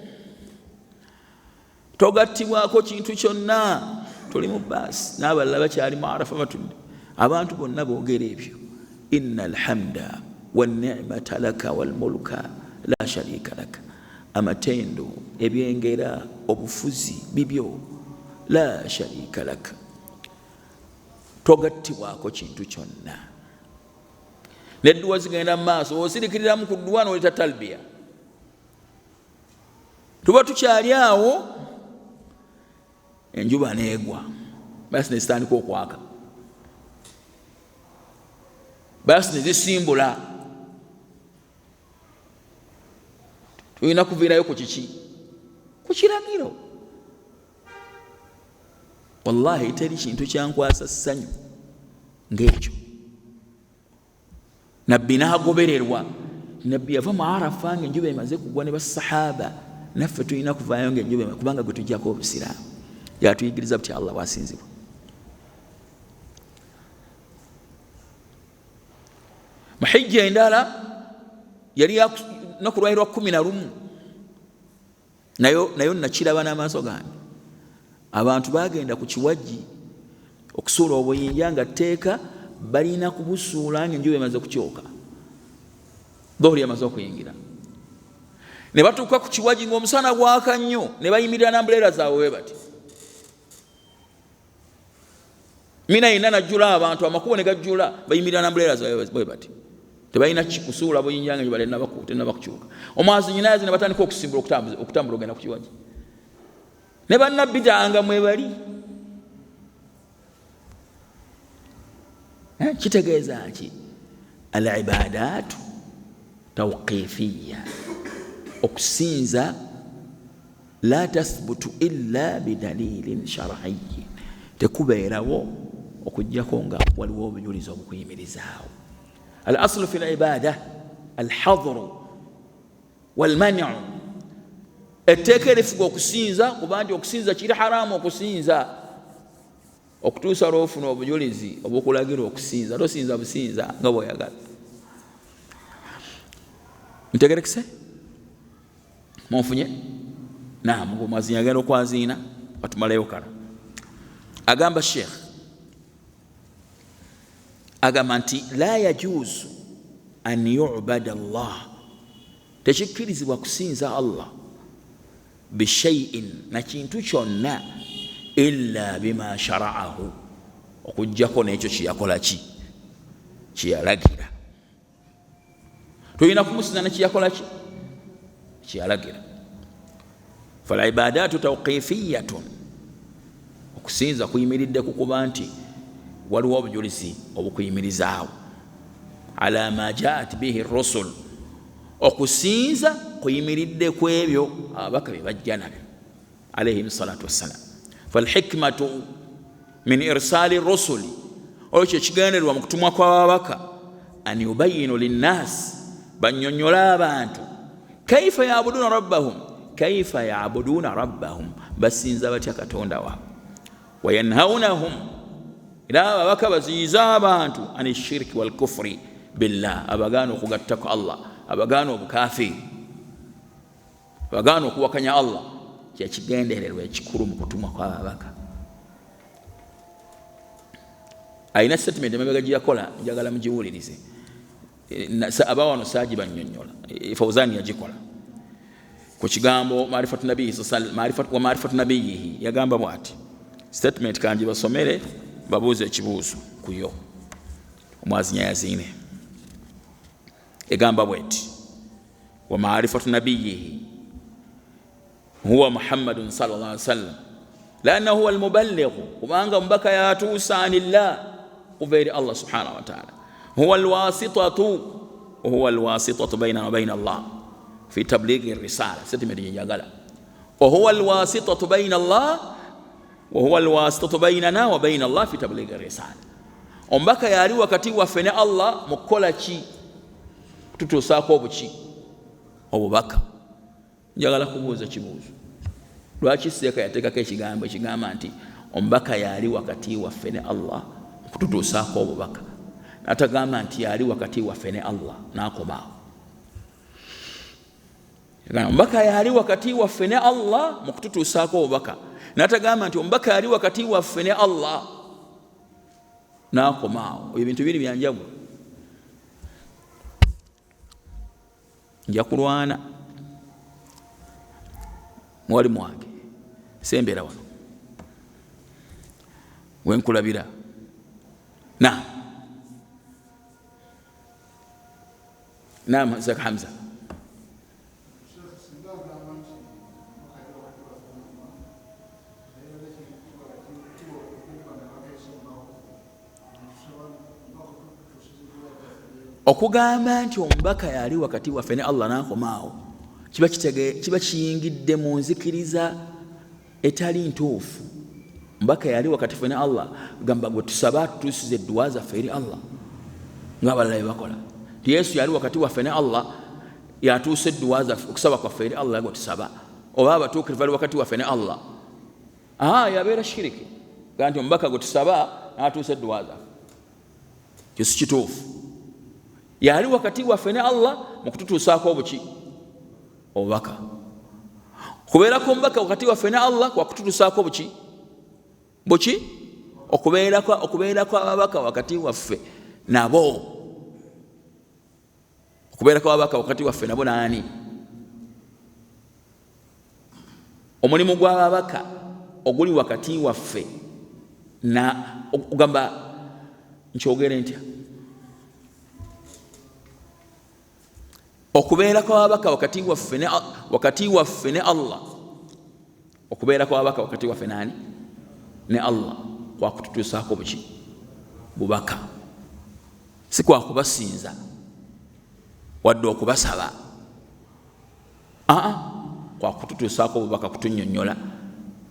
togattibwako kintu kyonna. Tuli mu baasi n'abalala bakyali mu Arafa batudde, abantu bonna boogera ebyo. Inna alhamda wanni'mata laka walmulka la sharika laka. Amatendo, ebyengera, obufuzi bibyo, la sharika laka, togattibwako kintu kyonna. Nedduwa zigenda mu maaso, osirikiriramu ku dduwa n'oleta talbiya. Tuba tukyali awo, enjuba neegwa, basi ne zitandika okwaka, basi ne zisimbula. Tulina kuviirayo ku kiki? Ku kiragiro. Wallahi teri kintu kyankwasa ssanyu ng'ekyo. Nabbi n'agobererwa. Nabbi yava mu Arafa ng'enjuba emaze kugwa ne basahaba. Naffe tulina kuvaayo ng'enjuba emaze, kubanga gwe tujjako obusiraamu. Yatuyigiriza buti Allah bw'asinzibwa. Mu hijja endala yali naku lwaliro 11, nayo nakiraba n'amaaso gange. Abantu bagenda ku kiwajji okusuula obuyinja nga tteeka balina kubusuula ng'enjuba emaze kukyoka, dhuhuri emaze okuyingira. Ne batuuka ku kiwajji ng'omusana gwaka nnyo, ne bayimirira n'ambuleera zaabwe bwe bati. Mina yenna najjula abantu, amakubo ne gajjula, bayimirira n'ambuleera zaabwe bwe bati. Tebalina kusuula buyinja nga tennaba kukyuka. Omwazi nyinayazi ne batandika okusimbula okutambula ogenda ku kiwajji. Ne bannabbi tanga mwe bali. Kitegeeza ki? Al-ibadaatu tawqifiyya. Okusinza la tathbutu illa bidalilin shar'iyyin. Tekubeerawo okujjako nga waliwo obujulizi obukuyimirizaawo. Al-aslu fi al-ibada al-hadru wal-man'u. Etteeka erifuga okusinza, kuba nti okusinza kiri haramu okusinza, okutuusa lw'ofuna obujulizi obukulagira okusinza. Tosinza businza nga bw'oyagala. Ntegerekese? Munfunye? Naam, ng'omwazi yagala okwaziina, batumaleyo kala. Agamba Sheikh, agamba nti la yajuzu an yu'bada Allah. Tekikkirizibwa kusinza Allah bishai'in, na kintu kyonna, illa bima shara'ahu, okujjako n'ekyo kyeyakola ki? Kyeyalagira. Tulina kumusinza ne kyeyakola ki? Kyeyalagira. Fal ibadaatu tawqifiyatun. Okusinza kuyimiridde ku kuba nti waliwo obujulizi obukuyimirizaawo. Ala ma jaat bihi rusul. Okusinza kuyimiridde ku ebyo ababaka bye bajja nabyo alayhim salatu wassalam. Falhikmatu min irsali rusuli, olwo ekigendererwa mu kutumwa kw'ababaka, an yubayinu linnaasi, bannyonnyola abantu kaifa ya'buduuna rabbahum, basinza batya katonda waabwe. Wayanhaunahum, era ababaka baziyiza abantu ani shirki wal kufri billah, abagaana okugattako Allah, abagaana obukafiri, abagaana okuwakanya Allah. Kyekigendererwa ekikulu mu kutumwa kw'ababaka. Alina statement emabega gye yakola, njagala mugiwulirize. Abawano saagibannyonnyola, Fawzani yagikola ku kigambo maarifatu nabiyihi. Yagamba bw'ati, statement kangi basomere babuuze ekibuuzo kuyo, omwazi nyayaziine. Egamba bw'eti, wa maarifatu nabiyihi huwa Muhammadun sallallahu alaihi wasallam, lannahu huwa al-muballigh, kubanga mubaka yatuusa anillah, kuva eri Allah subhanahu wa ta'ala. Huwa al-wasitatu bainana wa baina Allah fi tablighi ar-risala. Statement njagala, wa huwa al-wasitatu baina Allah wa huwa al-wasitatu bainana wa baina Allah fi tablighi ar-risala. Omubaka yali wakati waffe ne Allah mu kukola ki? Tutuusaako obuki? Obubaka. Njagala kubuuza kibuuzo. lwaki seeka yateekako ekigambo ekigamba nti omubaka yali wakati waffe ne Allah okututuusaako obubaka, natagamba nti yali wakati waffe ne Allah n'akomaawo. Omubaka yali wakati waffe ne Allah mu kututuusaako obubaka, natagamba nti omubaka yali wakati waffe ne Allah n'akomaawo. Ebintu biri byanjawulo. Nja kulwana mwalimu wange sembeera wano wenkulabira. Naam Zak Hamza. Okugamba nti omubaka yali wakati waffe ne Allah n'akomaawo kiba kiyingidde mu nzikiriza etali ntuufu. Omubaka yali wakati waffe ne Allah gamba gwe tusaba tutuusize edduwa zaffe eri Allah ng'abalala bye bakola. Yesu yali wakati waffe ne Allah yatuusa edduwa zaffe okusaba kwaffe eri Allah gwe tusaba, oba abatuukirivu bali wakati waffe ne Allah yabeera shiriki ga nti omubaka gwe tusaba n'atuusa edduwa zaffe. Kyo si kituufu. Yali wakati waffe ne Allah mu kututuusaako obuki obubaka. Okubeerako omubaka wakati waffe ne Allah kwa kututuusaako buki okubeerako ababaka wakati waffe nabo. Okubeerako ababaka wakati waffe nabo naani? Omulimu gw'ababaka oguli wakati waffe na ogamba nkyogere ntya? Okubeerako ababaka wakati waffe ne Allah, okubeerako ababaka wakati waffe naani? Ne Allah, kwa kututuusaako buki bubaka, si kwa kubasinza wadde okubasaba, kwa kututuusaako bubaka, kutunnyonnyola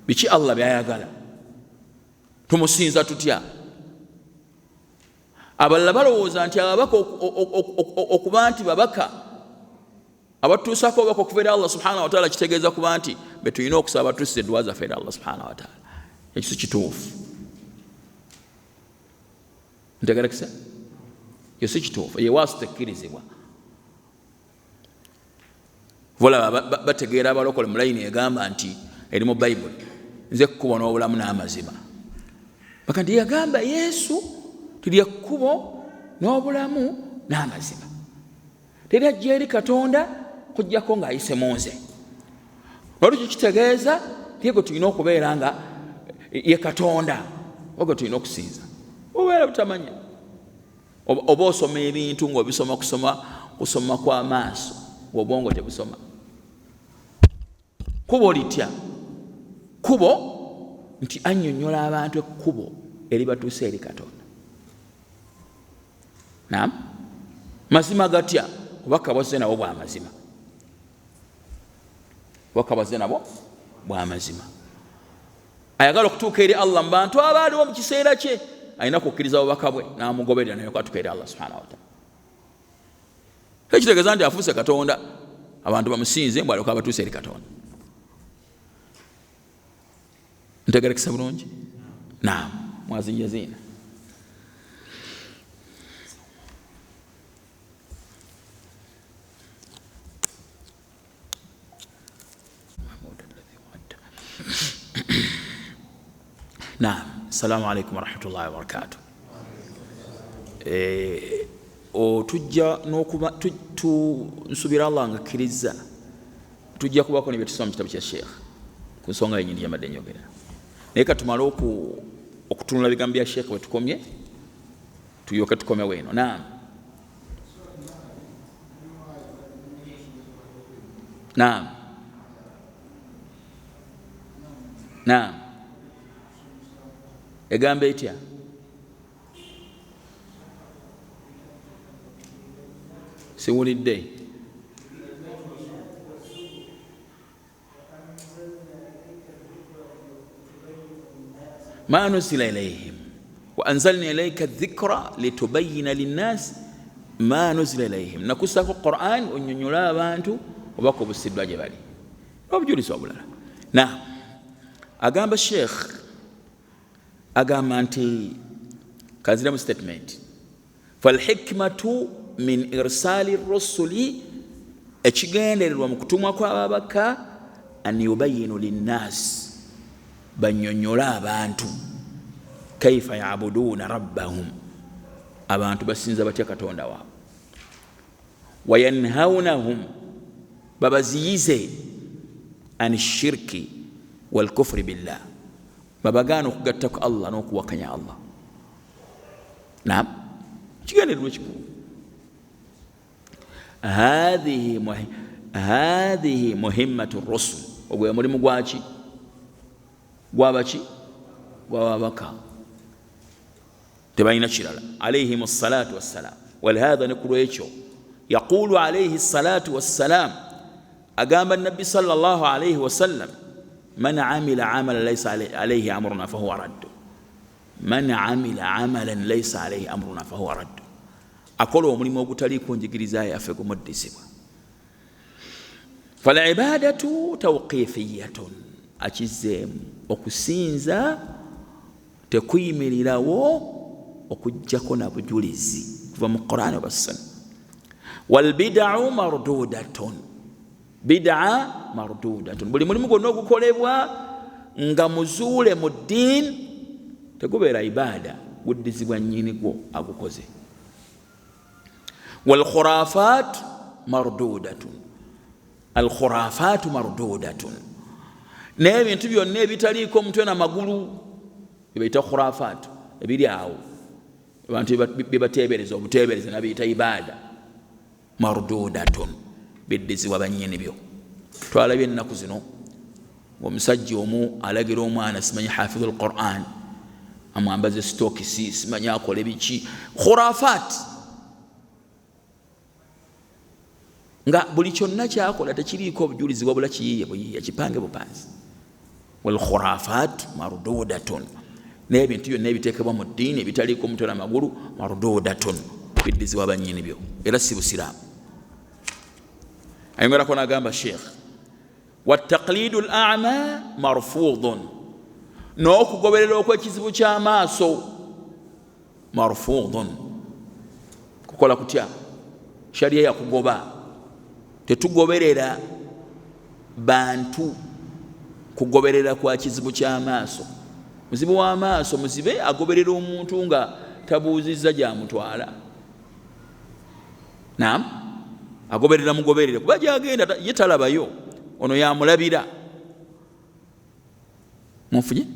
biki Allah byayagala. Tumusinza tutya? Abalala balowooza nti ababaka okuba nti babaka abatuusaako obubaka okuva eri Allah subhanahu wa ta'ala kitegeeza kuba nti be tulina okusaba batuusize edduwa zaffe eri Allah subhanahu wa ta'ala. Ekyo si kituufu. Ntegerekesa? Ekyo si kituufu. Ye waasu tekkirizibwa. Volaba bategeera abalokole mu layini egamba nti eri mu Bayibuli, nze ekkubo n'obulamu n'amazima. Baka nti yagamba Yesu tuli ekkubo n'obulamu n'amazima. Teri ajja eri Katonda kujjako ng'ayise mu nze. Olwekyo kitegeeza yego tulina okubeera nga ye Katonda ogwo tulina okusinza. Obeera butamanya oba osoma ebintu ng'obisoma kusoma kw'amaaso ng'obwongo tebusoma. Kubo litya? Kubo nti annyonnyola abantu ekkubo eribatuusa eri Katonda. Naam, mazima gatya? Obubaka bwazze nabwo bwa mazima. Obubaka bwazze nabwo bwa mazima. Ayagala okutuuka eri Allah mu bantu abaaliwo mu kiseera kye, alina kukkiriza obubaka bwe n'amugoberera naye kwatuuka eri Allah subhanahu wa ta'ala. Ekitegeeza nti afuuse Katonda, abantu bamusinze mbw alyoka abatuusa eri Katonda. Ntegerekesa bulungi? Naam, mwazinjazina. Naam, assalamu alaikum warahmatullahi wabarakatuh. Tujja n'okuba nsubira Allah ngakkiriza tujja kubako ne bye tusoma mu kitabu kya Sheikh ku nsonga yennyini yamadde njogera. Naye katumale okutunula bigambo bya Sheikh we tukomye tulyoke tukome weeno. Naam. Naam. Naam. Egamba etya? Siwulidde. Ma nuzila ilayhim wa anzalna ilayka dhikra litubayyina linnas ma nuzila ilayhim. Nakusako Qur'an onyonyola abantu obako busiddwa gye bali obujulizi obulala. Naam. agamba Sheikh agamba nti kazira mu statement falhikmatu min irsali rusuli ekigendererwa mu kutumwa kw'ababaka an yubayinu linnas banyonyola abantu kaifa yabuduna rabbahum abantu basinza batya katonda waabwe wayanhaunahum babaziyize an shirki wal kufri billah babagana okugatta ku Allah n'okuwakanya Allah. Naam, kigendererwa kikulu. hadhihi muhimmatu rusul ogwe mulimu gwaki gwabaki gwababaka tebalina kirala alayhim assalatu wassalam walihadha nikulu ekyo yaqulu alayhi assalatu wassalam agamba nabbi sallallahu alayhi wasallam man amila amalan laysa alayhi amruna fahuwa raddu man amila amalan laysa alayhi amruna fahuwa raddu akola omulimu ogutaliiko njigiriza yaffe gumuddizibwa. falibadatu tawqifiyatun akizeemu okusinza tekuyimirirawo okujjako na bujulizi kuva mu Qur'ani oba Sunna. walbid'u mardudatun bid'a mardudatun buli mulimu gwonna ogukolebwa nga muzuule mu ddiini tegubeera ibada guddizibwa nnyini gwo agukoze. walkhurafat mardudatun alkhurafatu mardudatun n'ebintu byonna ebitaliiko omutwe n'amagulu ebyayita khurafatu ebiri awo abantu bebateebereza obuteebereza nabiyita ibada mardudatun biddizibwa bannyini byo. twalabye ennaku zino omusajja omu alagira omwana simanyi hafidhu alquran amwambaze stokisi simanyi akole biki khurafat nga buli kyonna kyakola tekiriiko obujulizi wabula kiyiye buyiye kipange bupanzi. walkhurafat mardudatun n'ebintu byonna ebiteekebwa mu ddiini ebitaliiko omutwe n'amagulu mardudatun biddizibwa bannyini byo era si busiraamu. ayongerako n'agamba Sheikh wattaqlidu al-a'ma marfudun n'okugoberera okw'ekizibu ky'amaaso marfudun kukola kutya shariya yakugoba tetugoberera bantu kugoberera kwa kizibu ky'amaaso. muzibu w'amaaso muzibe agoberera omuntu nga tabuuzizza gyamutwala. naam agoberera mugoberere kuba gyagenda ye talabayo ono yamulabira. munfunye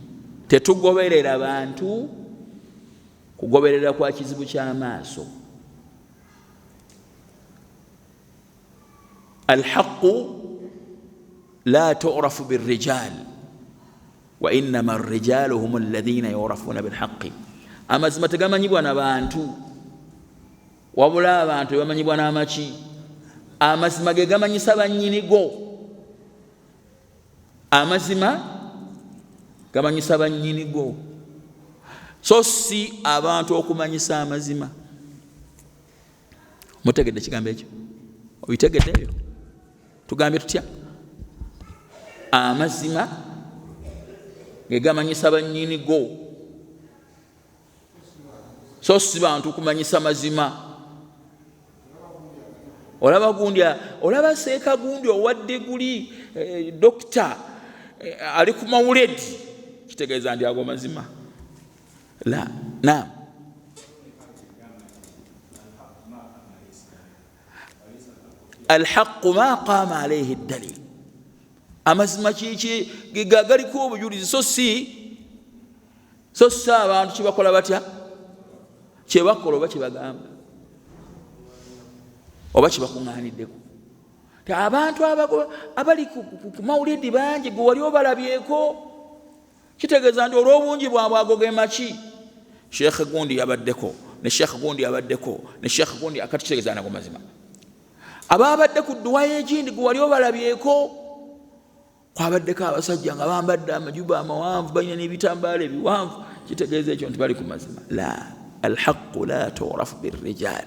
tetugoberera bantu kugoberera kwa kizibu ky'amaaso. alhaqu la tu'rafu birrijal wa innama arrijalu hum alladhina yu'rafuna bilhaqqi. amazima tegamanyibwa n'abantu wabula abantu bamanyibwa n'amaki. amazima ge gamanyisa bannyinigo. amazima gamanyisa bannyinigo so si abantu okumanyisa amazima. mutegedde kigambo ekyo? obitegedde ebyo? tugambye tutya? amazima ge gamanyisa bannyinigo so si bantu kumanyisa mazima. olaba gundi olaba seeka gundi owadde guli dokita ali ku mawuledi kitegeeza ndi ago mazima la. naam alhaqu ma qama alayhi dalil amazima kiki galiko obujulizi so si abantu kibakola batya kyebakola oba kyebagamba oba kibakuŋŋaaniddeko. abantu abali ku mawulidi bangi gwe wali obalabyeko kitegeeza nti olw'obungi bwabwe ago ge maki. sheekhe gundi yabaddeko ne sheekhe gundi yabaddeko ne sheekhe gundi akati kitegeeza nago mazima. ababadde ku dduwayo egindi gwe wali obalabyeko kwabaddeko abasajja nga bambadde amajuba amawanvu balina n'ebitambaala ebiwanvu kitegeeza ekyo nti bali ku mazima. la alhaqu la tu'rafu birrijal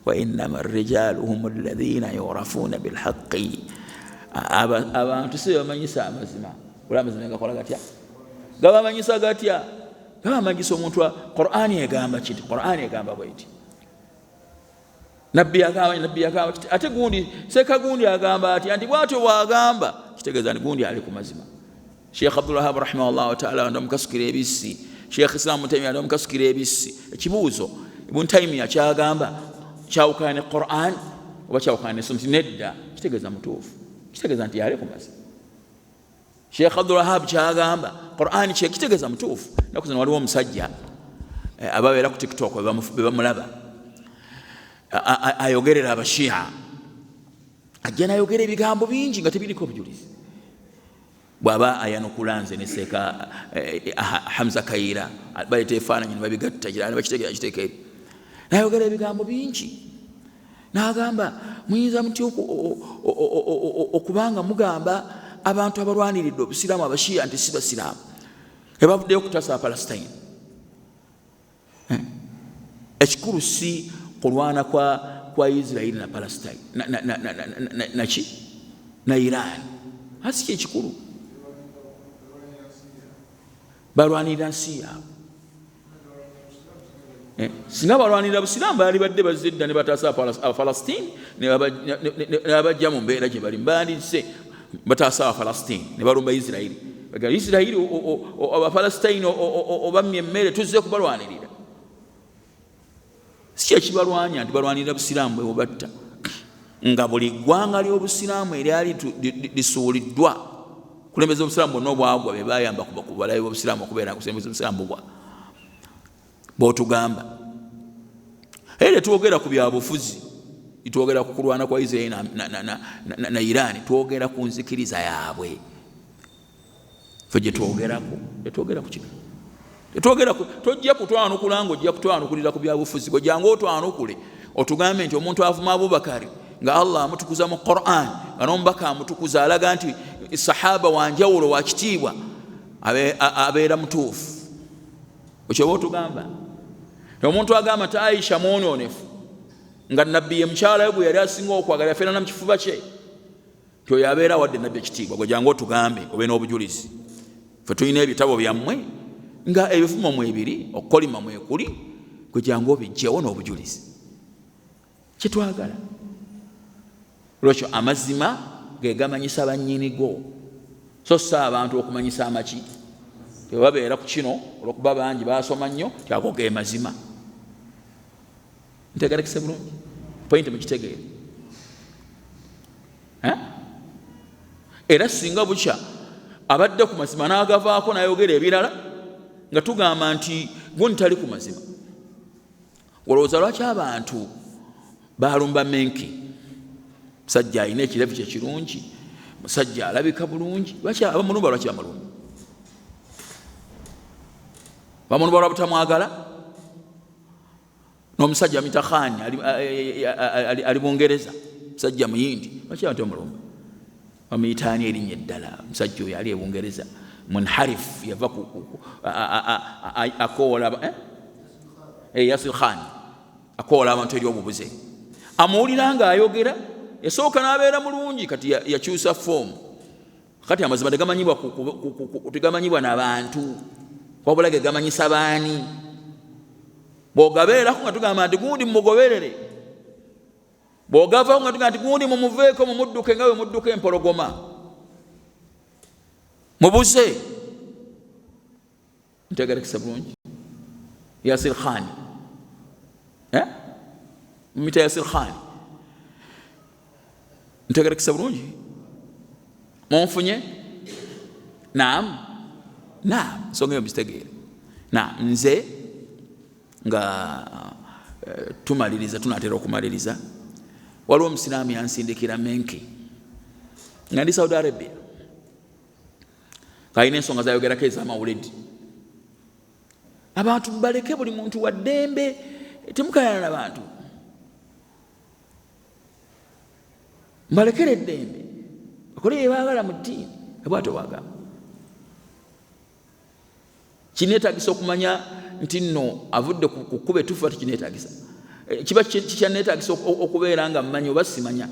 wa innama arrijalu hum alladhina yu'rafuna bilhaqqi. abantu si bamanyisa amazima. olaba amazima gakola gatya? gabamanyisa gatya gabamanyisa omuntu wa Qur'ani egamba kiti Qur'ani egamba bweti nabbi agamba kiti ate gundi seka gundi agamba ati anti bwatyo bwagamba kitegeeza ni gundi ali ku mazima Sheikh Abdul Wahhab rahimahullah ta'ala ndo mukasukira ebisi Sheikh Islam Taymiyyah ndo mukasukira ebisi ekibuuzo Ibn Taymiyyah kyagamba kyawukana Qur'an oba kyawukana sunna nedda kitegeeza mutuufu kitegeeza nti ali ku mazima Sheikh Abdul Wahhab kyagamba Qur'an kitegeeza mutuufu nakuzana waliwo omusajja ababeera ku TikTok bamulaba ayogerera abashia ajja nayogera ebigambo bingi nga tebiriko obujulizi bwaba ayanukulanze ne Seeka Hamza Kaira baleta efaananyi ne babigatta kirala ne bakitegeera kiteeka eri nayogera ebigambo bingi n'agamba muyinza muti okubanga mugamba abantu abalwaniridde obusiraamu abashia nti si basiraamu ebavuddeyo okutasa Palestine ekikulu si kulwana kwa Israel na Palestine na Iran hasi ekikulu balwanira nsi yaabwe singa balwanira busiraamu baali badde bazidda ne bataasa Palestine ne babajja mu mbeera gye bali mbandise bataasa Palestine ne balumba Israel bagamba Israel Abapalestine obamye emmere tuzze kubalwanirira si ekibalwanya nti balwanira busiraamu bwe bubatta nga buli ggwanga ly'obusiraamu eryali lisuuliddwa kulembeza obusiraamu bonna obwagwa be bayamba kubalayo obusiraamu okubeera kusembeza obusiraamu bwa bw'otugamba era twogera ku byabufuzi twogera ku kulwana kwa Israel na Iran twogera ku nzikiriza yaabwe fe gye twogera ku kino tojja kutwanukula ng'ojja kutwanukulira ku byabufuzi gojjanga otwanukule otugambe nti omuntu avuma Abubakari nga Allah amutukuza mu Qur'an nga n'omubaka amutukuza alaga nti sahaba wanjawulo wa kitiibwa abeera mutuufu ekyo otugamba omuntu agamba nti Aisha mwononefu nga nabbi ye mukyala we gwe yali asinga okwagala yafeerana mu kifuba kye tyoyo abeera wadde nabbi ekitiibwa gojjanga otugambe obe n'obujulizi fe tulina ebitabo byammwe nga ebifumo mwebiri okukolima mwekuli gojjanga obijjewo n'obujulizi kyetwagala lwekyo amazima ge gamanyisa bannyinigo so si abantu okumanyisa amaki tebabeera ku kino olwokuba bangi basoma nnyo tyago ge mazima ntegerekese bulungi pointi mukitegeere era singa bukya abadde ku mazima n'agavaako n'ayogera ebirala nga tugamba nti gundi tali ku mazima olowooza lwaki abantu balumba Menki musajja alina ekirevu kye kirungi musajja alabika bulungi lwaki abamulumba lwaki bamulumba bamulumba lwa butamwagala n'omusajja Mita Khan ali Bungereza musajja muyindi lwaki abantu bamulumba bamuyitaani erinnya eddala musajja oyo ali e Bungereza munharif yava akoola Yasir Khan akoola abantu eri obubuze amuwulira ng'ayogera yasooka n'abeera mulungi kati yakyusa foomu kati amazima tegamanyibwa n'abantu wabula ge gamanyisa baani bw'ogabeerako nga tugamba nti gundi mumugoberere bw'ogavako nga tugamba nti gundi mumuveeko mumudduke nga we mudduka empologoma mubuze ntegerekesa bulungi Yasir Khan mumita Yasir Khan ntegerekesa bulungi munfunye naam nsonga eyo mukitegeere nze nga tumaliriza tunatera okumaliriza waliwo omusiraamu yansindikira Menki nga ndi Saudi Arabia kalina ensonga zayogerako ez'amawuledi abantu baleke buli muntu wa ddembe temukayana n'abantu mbalekere eddembe bakole bye baagala mu ddiini bwatyo bwagamba kineetagisa okumanya nti nno avudde ku kkuba etuufu ati kineetagisa kiba kikyaneetagisa okubeera nga mmanyi oba simanya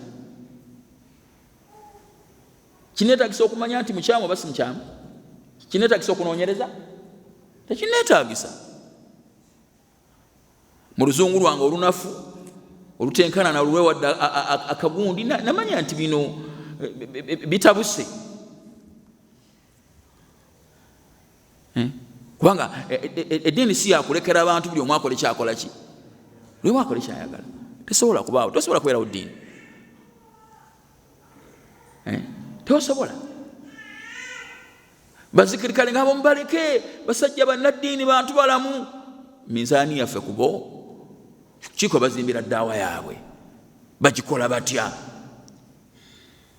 kineetagisa okumanya nti mukyamu oba si mukyamu Kinetagisa okunoonyereza? Tekinetagisa. Mu luzungu lwange olunafu olutenkana na luwewadde akagundi namanya nti bino bitabuse. Kubanga eddiini si yakulekera abantu buli omu akole kyakola ki, buli omu akole kyayagala. Tesobola kubaawo, tosobola kubeerawo ddiini, tosobola. Bazikirikale ng'abo mubaleke, basajja bannaddiini bantu balamu. Minzaani yaffe kubo kiko bazimbira ddaawa yaabwe, bagikola batya?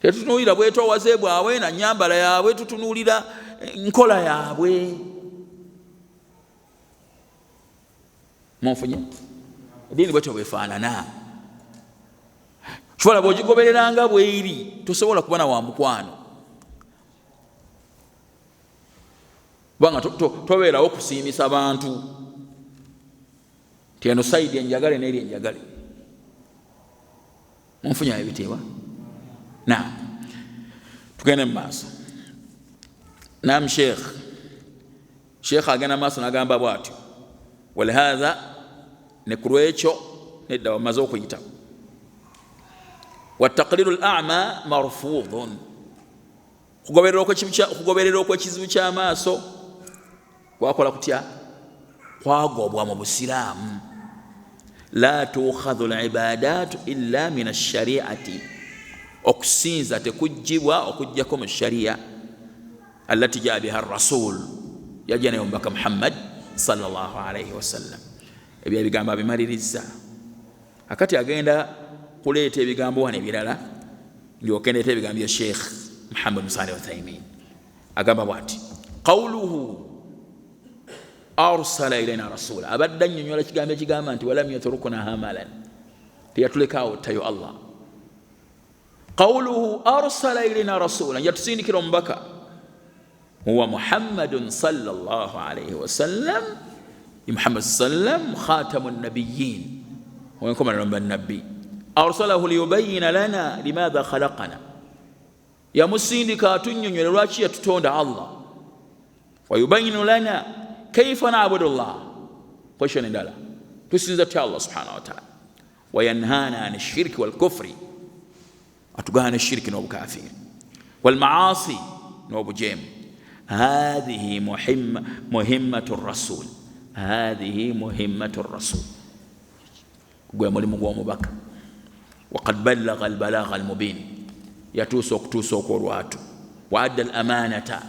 Tetutunuulira bwetoowaze bwabwe na nnyambala yaabwe, tutunuulira nkola yaabwe. Munfunye eddiini bwetyo bwefaanana. Kifuula bw'ogigobereranga bw'eri tosobola kuba na wa mukwano, kubanga tobeerawo kusiimisa bantu ti eno sayidi enjagale n'eri enjagale. Munfunya ebiteewa. Tugende mu maaso. Sheekh agenda maaso n'agamba bw'atyo, walihaadha ne ku lwekyo nedda bamaze okuyitawo, wattaqliidu al-a'ma marfuudun, okugoberera okw'ekizibu ky'amaaso kwakola kutya? Kwagobwa mu Busiraamu. La tukhadhu al-ibadaatu illa min ash-shari'ati, okusinza tekujjibwa okujjako mu shari'a allati jaa biha ar-rasul, yajja nayo omubaka Muhammad sallallahu alayhi wasallam. Ebyo ebigambo abimaliriza. Akati agenda kuleeta ebigambo wano ebirala, ndyoke ndeeta ebigambo bya Sheikh Muhammad bin Salih al-Uthaymin. Agamba bw'ati, qawluhu arsala ilayna rasula, abadde annyonnyola kigambo ekigamba nti walam yatrukna hamalan, teyatulekaawo tayo Allah. Qawluhu arsala ilayna rasula, yatusindikira omubaka, huwa Muhammadun sallallahu alayhi wasallam, Muhammad sallam khatamu nabiyyin, wenkomana bannabbi. Arsalahu liyubayyina lana limadha khalaqana, yamusindika atunnyonnyole lwaki yatutonda Allah. Wayubayyinu lana kayfa na'budu Allah, question endala, tusinza tutya Allah subhanahu wa ta'ala. Wayanhana an ash-shirki wal kufri, atugana ash-shirki n'obukafiri, wal ma'asi n'obujemu. Hadhihi muhimmatu rasul, hadhihi muhimmatu rasul, gwe mulimu gw'omubaka. Waqad ballagha al-balagha al-mubin, yatuusa okutuusa okw'olwatu. Wa adda al-amanata,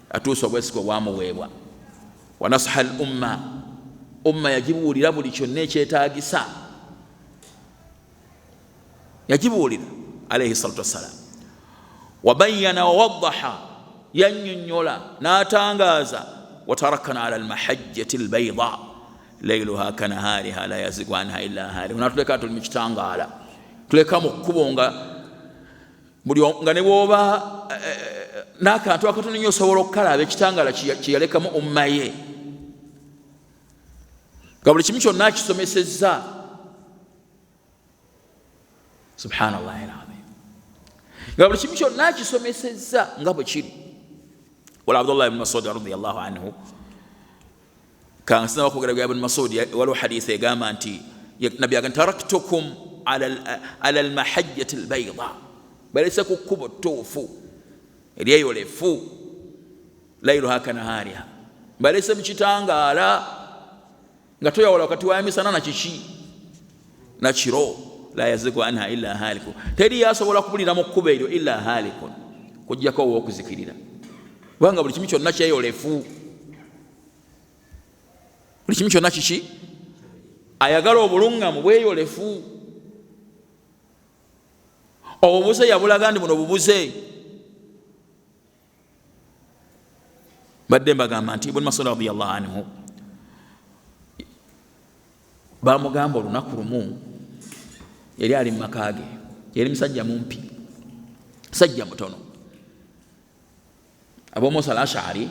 atuusa obwesigwa bwamuweebwa. Wa nasaha al-umma, umma yagibuulira buli kyonna ekyetaagisa, yagibuulira alayhi salatu wassalam. Wa bayyana wa waddaha, yannyonnyola n'atangaaza. Wa tarakana ala al-mahajjati al-bayda layluha kanahariha la yazigu anha illa halik, natuleka tuli mu kitangaala, tuleka mu kkubo nga ne bw'oba n'akantu akatono nnyo osobola okukalaba ekitangaala kiyalekamu umma ye, nga buli kimu kyonna akisomesezza. Subhanallahi al-azim, nga buli kimu kyonna akisomesezza nga bwe kiri. Wala Abdullah ibn Mas'ud radiyallahu anhu, kansina bakwogera bya ibn Mas'ud, waliwo hadisi egamba nti nabbi agamba taraktukum ala al-mahajjati al-bayda, balese ku kkubo ttuufu eryeyolefu, layluha kanahariha, balese mu kitangaala nga toyawula wakati wa misana na kiki na kiro. La yazigu anha illa haliku, teri yasobola kubulira mu kkubo eryo illa halikun, kujjako ow'okuzikirira, kubanga buli kimu kyonna kyeyolefu, buli kimu kyonna kiki ayagala obulungamu bweyolefu. Obubuze yabulaga ndi buno bubuze. Badde mbagamba nti Ibn Mas'ud radiyallahu anhu bamugamba olunaku lumu, yali ali mu maka ge, yali musajja mumpi, musajja mutono. Abu Musa al-Ash'ari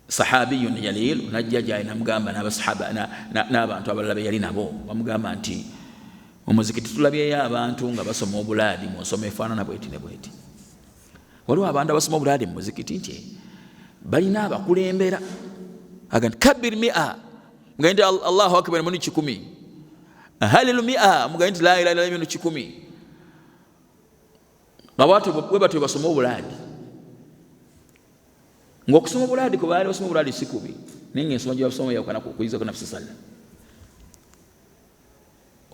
sahabiyun jalil, najja gy'ali namugamba n'abasahaba n'abantu abalala be yali nabo, bamugamba nti omuzikiti tulabyeyo abantu nga basoma obulaadi mu nsoma efaanana bweti ne bweti. Waliwo abantu abasoma obulaadi mu muzikiti nti balina abakulembera agandi kabir mi'a mugende Allahu akbar muni 10 halilu mi'a mugende la ilaha illallah muni 10 ngabatu bwebatwe basoma obuladi ngokusoma obuladi ko bali basoma obuladi sikubi ninge nsoma jwa basoma yakana kuiza kuna nafsi sallam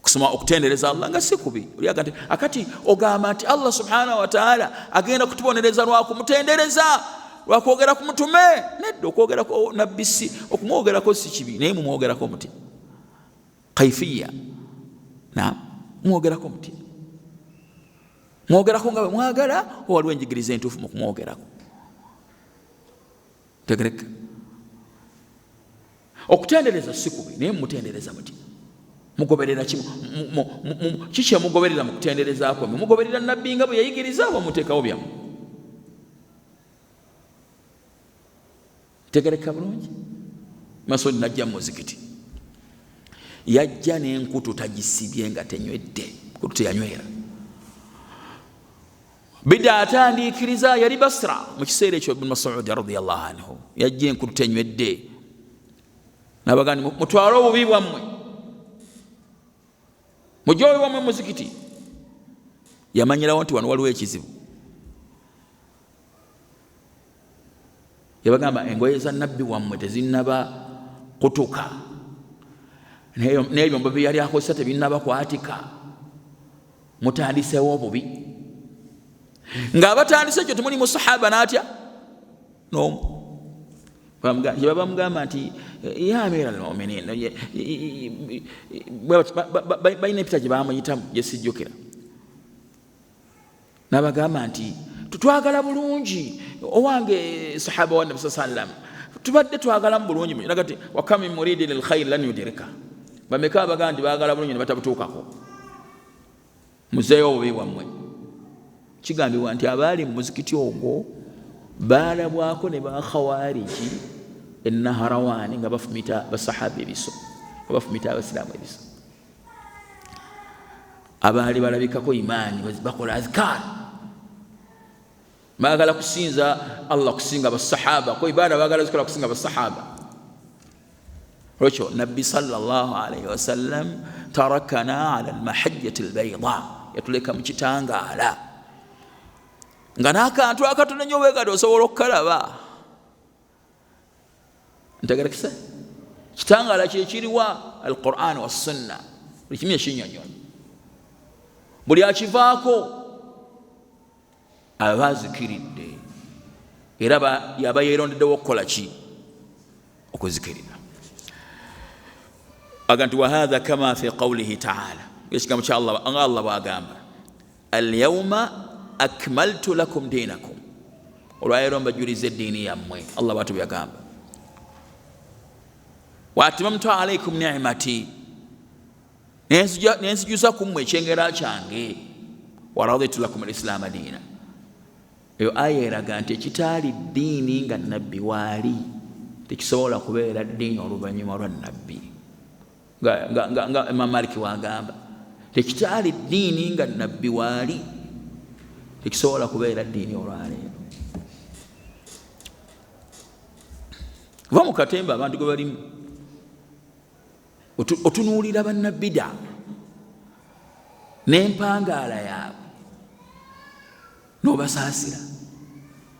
kusoma okutendereza Allah nga sikubi uli akati ogamba ati Allah subhanahu wa ta'ala agenda kutubonereza lwako mutendereza lwakwogera ku mutume neddo okwogera ko nabisi okumwogera ko si kibi naye mumwogera ko muti kaifiya na mwogera ko muti mwogera ko nga mwagala waliwo enjigiriza entuufu mu kumwogera ko tegereka okutendereza sikubi naye mutendereza muti mugoberera kiki mugoberera mu kutendereza ko mugoberera nabbi nga bwe yayigiriza abo muteekawo byamu tegereka bulungi Masudi najja mu muzikiti yajja n'enkutu tagisibye nga tenywedde kutu teyanywera bida atandikiriza yali Basra mu kiseera ekyo Ibn Mas'ud radiyallahu anhu yajja enkutu tenywedde nabagani mutwala obubi bwammwe mujowe wamwe muzikiti yamanyirawo nti wano waliwo ekizibu yabagamba engoye za nabbi wammwe tezinnaba kutuka n'ebyombo bye yali akozesa tebinnaba kwatika mutandisewo obubi ng'abatandise ekyo temuli musahaba n'atya n'omu bamugamba nti ya amira al-mu'minin balina empita gye bamuyitamu gye sijjukira n'abagamba nti tutwagala bulungi owange sahaba wa nabi sallam tubadde twagalamu bulungi nagati wakami muridi lil khair lan yudirika bameka abagandi bagala bulungi ne batabutuukako muzeeyo obubi bwammwe kigambibwa nti abaali mu muzikiti ogwo baalabwako ne bakhawariji ennaharawani nga bafumita basahaba ebiso nga bafumita abasiraamu ebiso abaali balabikako imaani bakola azkar baagala kusinza Allah kusinga basahaba ko ibada baagala zikola kusinga basahaba rocho nabbi sallallahu alayhi wasallam tarakana ala almahajjati albayda yatuleka mu kitangala nga n'akantu akatono nnyo bwe kati osobola okukalaba ntegerekese kitangala kyekiriwa alquran wassunna buli kimu ekinyonyonyi buli akivaako abazikiridde era yaba yeerondeddewo okukola ki okuzikirira aga nti wahatha kama fi qawlihi taala ekigambo kya Allah bwagamba alyawma akmaltu lakum dinakum olwaleero mbajjuliza eddiini yammwe Allah bwatu byagamba wa atmamtu alaykum ni'mati nensijuza kummwe ekyengera kyange wa raditu lakum alislaama diina eyo aya eraga nti ekitaali ddiini nga nabbi waali tekisobola kubeera ddiini oluvannyuma lwa nabbi nga Imam Maliki wagamba tekitaali ddiini nga nabbi waali tekisobola kubeera ddiini olwaleero kuva mu katemba abantu gwe balimu otunuulira bannabida n'empangaala yaabwe n'obasaasira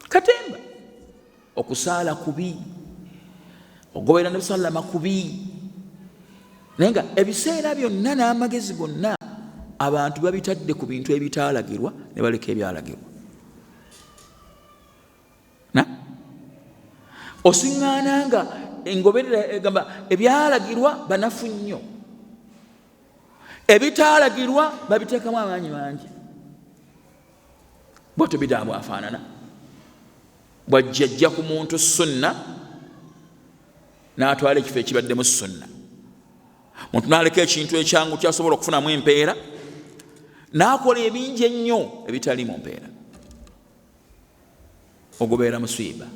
katemba okusaala kubi okugoberera nabi sallama kubi naye nga ebiseera byonna n'amagezi gonna abantu babitadde ku bintu ebitaalagirwa ne baleka ebyalagirwa osiŋŋaana nga engoberera egamba ebyalagirwa banafu nnyo ebitaalagirwa babiteekamu amaanyi mangi bwatyo bidaa bwafaanana bwajjajja ku muntu sunna n'atwala ekifo ekibaddemu sunna muntu n'aleka ekintu ekyangu kyasobola okufunamu empeera n'akola ebingi ennyo ebitali mu mpeera ogobeera musiiba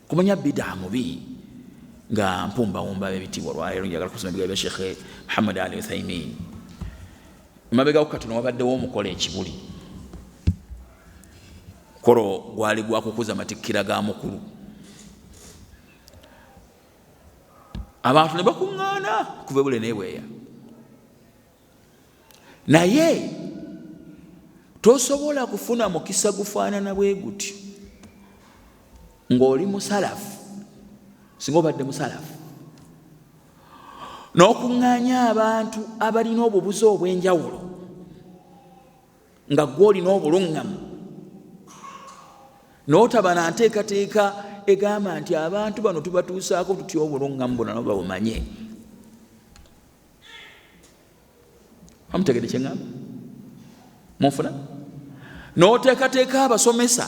kumanya bidaa mubi nga mpumbawumba ebitibwa olwaleero njagala kusoma ebigambo bya Sheikh Muhammad Ali Uthaymin emabega katono wabaddewo omukola ekibuli kolo gwali gwakukuza matikkira ga mukulu abantu ne bakuŋŋaana kuva ebule n'ebweya. Naye tosobola kufuna mukisa gufaanana bwe gutyo ng'oli musalafu, singa obadde musalafu, n'okuŋŋaanya abantu abalina obubuzi obw'enjawulo nga gwe olina obuluŋŋamu, n'otaba na nteekateeka egamba nti abantu bano tubatuusaako tutya obuluŋŋamu bonna nabo babumanye. Amutegedde kye ŋŋamba? Munfuna? N'oteekateeka abasomesa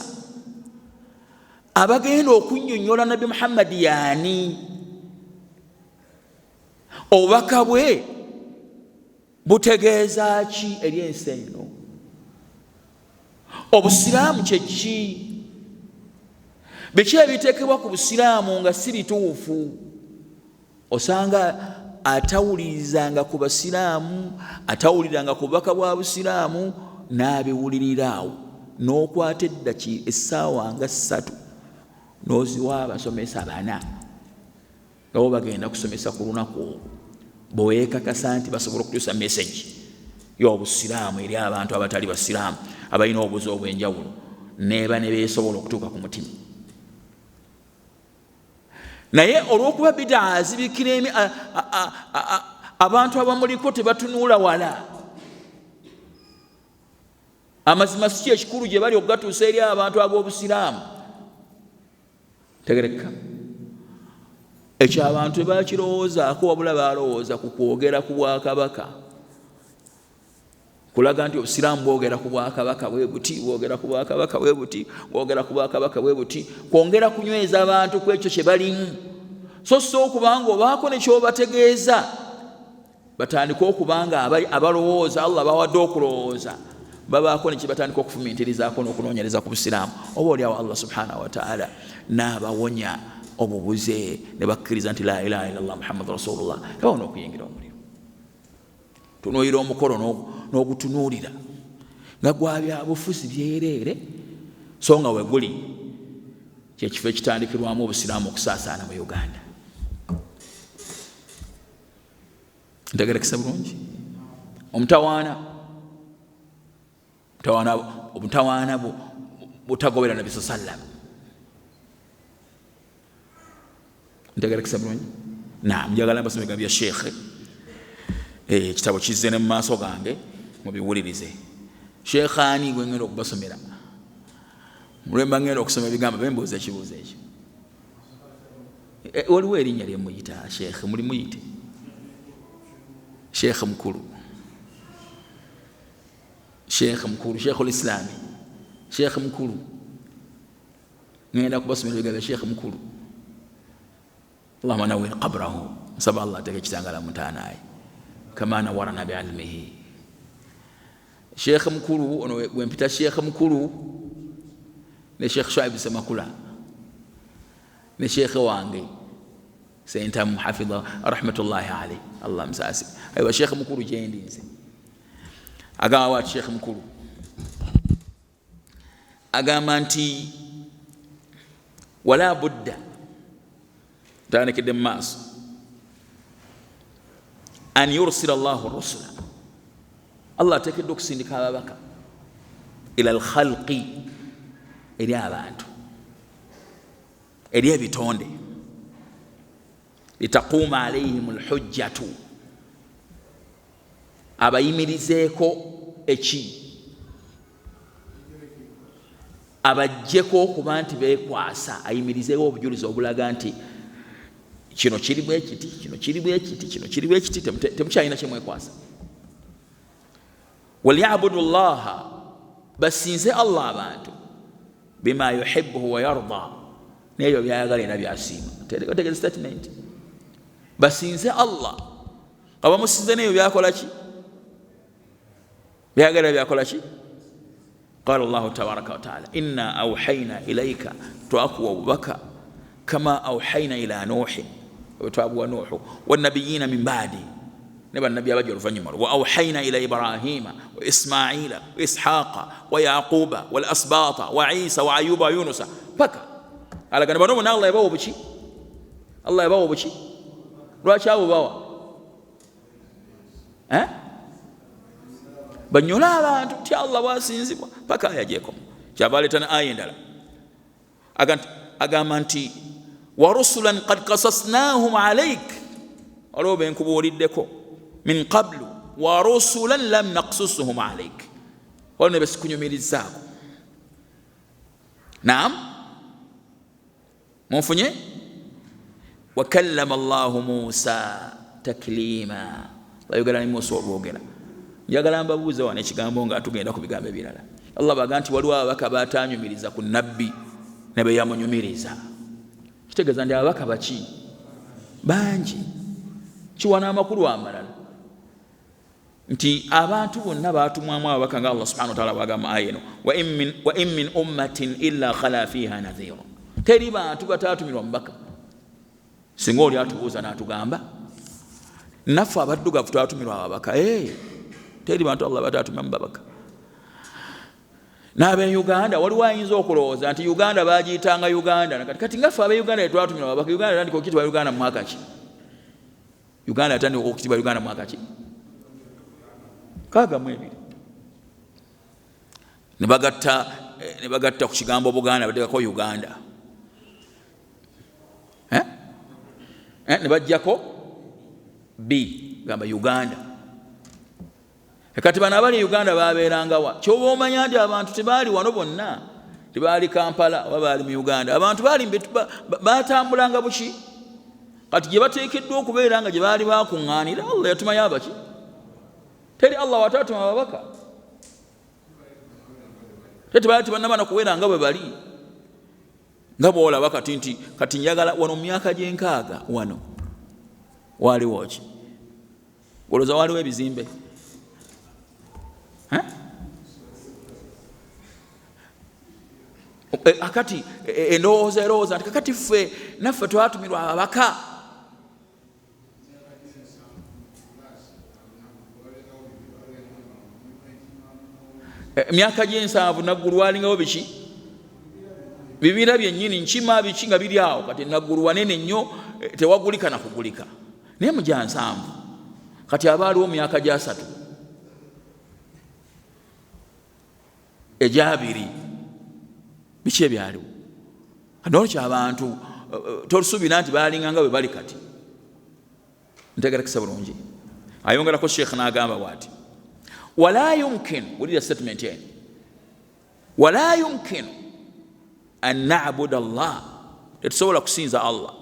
abagenda okunnyonnyola Nabbi Muhammad yaani, obubaka bwe butegeeza ki eri ensi eno, obusiraamu kye ki, biki ebiteekebwa ku busiraamu nga si bituufu. Osanga atawulirizanga ku basiraamu, atawuliriranga ku bubaka bwa busiraamu, n'abiwuliriraawo, n'okwata essaawa nga 3 n'oziwa abasomesa 4 nga bo bagenda kusomesa ku lunaku olwo, bweweekakasa nti basobola okutuusa message y'obusiraamu eri abantu abatali basiraamu abalina obubuzi obw'enjawulo, neeba ne beesobola okutuuka ku mutima. Naye olw'okuba bidaa zibikira abantu abamuliko tebatunuula wala, amazima si ekikulu gye bali okugatuusa eri abantu ab'obusiraamu. Tegereka ekyo abantu tebakirowoozaako, wabula balowooza ku kwogera ku Bwakabaka, kulaga nti obusiraamu bwogera ku Bwakabaka bwe buti, bwogera ku Bwakabaka bwe buti, bwogera ku Bwakabaka bwe buti, kwongera kunyweza abantu ku ekyo kye balimu. So okubanga obaako nekyobategeeza, batandika okubanga abalowooza Allah bawadde okulowooza, babaako ne kibatandika okufumiitirizaako n'okunoonyereza ku busiraamu. Oba oliawo Allah subhanahu wa ta'ala n'abawonya obubuze ne bakkiriza nti la ilaha illallah Muhammadu rasulullah, tebawona okuyingira omuliro. Tunuulira omukolo n'ogutunuulira nga gwa byabufuzi byereere, so nga we guli kyekifo ekitandikirwamu obusiraamu okusaasaana mu Uganda. Ntegerekesa bulungi? Obutawaana butagobera Nabi sallam. Ntegerekesa bulungi? Njagala mbasome bya Sheikh, ekitabo kizze ne mu maaso gange mubiwulirize. Sheikh ani gwe ngenda okubasomera, mulemba ngenda okusoma ebigambo bembuuza ekibuuzo ekyo. Waliwo erinnya lye muyita Sheikh, muli muyite Sheikh mukulu, Sheikh mukulu, Sheikhul Islami, Sheikh mukulu. Ngenda kubasomera ebigambo Sheikh mukulu. Allahumma nawwir qabrahu, nsaba Allah ateke ekitangala mu ntaanaaye kama nawwarana bi'ilmihi. Sheikh mukulu ono wempita Sheikh mukulu ne Sheikh Shuaib Semakula ne Sheikh wange Sayyidina Hafidha rahmatullahi alayhi, Allah msasi. Aywa Sheikh mukulu gyendi nze agamba wati Sheikh mukulu agamba nti wala budda, tandikidde mu maaso, an yursila Allahu rusula, Allah ateekeddwa okusindika ababaka ila al-khalqi, eri abantu, eri ebitonde, litaquuma alayhim al-hujjatu, abayimirizeeko eki, abajjeko okuba nti beekwasa, ayimirizeewo obujulizi obulaga nti kino kiri bwe kiti, kino kiri bwe kiti, kino kiri bwe kiti, temukyalina kyemwekwasa. walyabudu llaha, basinze Allah abantu, bima yuhibbuhu wa yarda, n'ebyo byayagala era byasiima. Otegeeza statement, basinze Allah nga bamusinze n'ebyo byakola ki, byayagala byakola ki. Qala Allahu tabaraka wa ta'ala, inna awhayna ilayka, twakuwa obubaka, kama awhayna ila nuhin, twabuwa Nuhu wannabiyina min ba'di, ne bannabbi abajja oluvannyuma, wa awhayna ila Ibrahima wa Ismaila wa Ishaqa wa Yaquba wal asbata wa Isa wa Ayuba wa Yunusa, paka alagana bano bonna Allah yabawa obuki, Allah yabawa obuki, lwaki abo bawa banyola abantu ti Allah bwasinzibwa paka yajeko kyabaletana aya endala agamba nti wa rusulan qad qasasnahum alayk alo benkubuuliddeko min qablu wa rusulan lam naqsusuhum alayk wano ne besikunyumirizaako naam munfunye wa kallama Allahu Musa taklima bayogera ni Musa olwogera njagala mbabuuze wano ekigambo nga tugenda ku bigambo ebirala Allah baga nti waliwo ababaka batanyumiriza ku nabbi ne beyamunyumiriza kitegeeza ndi ababaka baki bangi kiwana amakulu amalala nti abantu bonna batumwamu ababaka nga Allah subhanahu wa ta'ala bagamba ayeno wa in min ummatin illa khala fiha nadhir teri bantu batatumirwa mubaka singa oli atubuuza n'atugamba naffe abaddugavu twatumirwa ababaka teri bantu Allah batatumira mubabaka n'abe Uganda waliwo ayinza okulowooza nti Uganda bagiyitanga Uganda kati ngaffe abe Uganda twatumirwa ababaka Uganda yatandika okuyitibwa Uganda mu mwaka ki Uganda yatandika okuyitibwa Uganda mu mwaka ki kaga mwebiri ne bagatta ku kigambo Buganda bateekako Uganda ne bajjako B gamba Uganda kati bana bali Uganda babeeranga wa kyoba omanya nti abantu tebaali wano bonna tebaali Kampala oba baali mu Uganda abantu baali batambulanga buki kati gye bateekeddwa okubeera nga gye baali bakuŋŋaanira Allah yatumayo abaki teri Allah watatuma ababaka tebaali bannabana kubeera nga bwe bali nga bwolaba kati nti kati njagala wano mu myaka gy'enkaaga wano waaliwo ki olowooza waaliwo ebizimbe akati endowooza nti kakati ffe naffe twatumirwa ababaka emyaka gy'ensanvu naggulu walingawo biki bibira byennyini nkima biki nga biri awo kati naggulu wanene nnyo tewagulika na kugulika naye mu gya nsanvu kati abaaliwo myaka gya 3 egyabiri biki ebyaliwo nolwekyo abantu tolusuubira nti baalinga nga bwe bali kati ntegerekesa bulungi ayongerako Sheikh n'agamba bw'ati wala yumkin wulira statement eno wala yumkin an na'buda Allah tetusobola kusinza Allah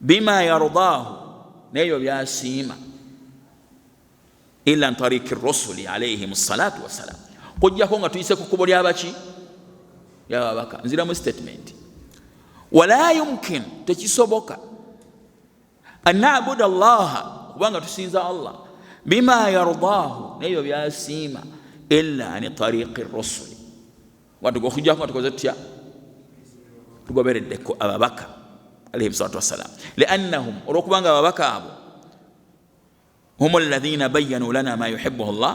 bima yardaahu neyo byasiima illa an tariiki rusuli alayhim salatu wassalam kujjako nga tuyise ku kkubo lyabaki yababaka nziramu statement wala yumkin tekisoboka an na'buda Allah kubanga tusinza Allah bima yardaahu neyo byasiima illa an tariiki rusuli watu okujjako nga tukoze tutya tugobereddeko ababaka alayhim salatu wassalam liannahum olwokubanga ababaka abo hum alladhina bayyanu lana ma yuhibbuhu Allah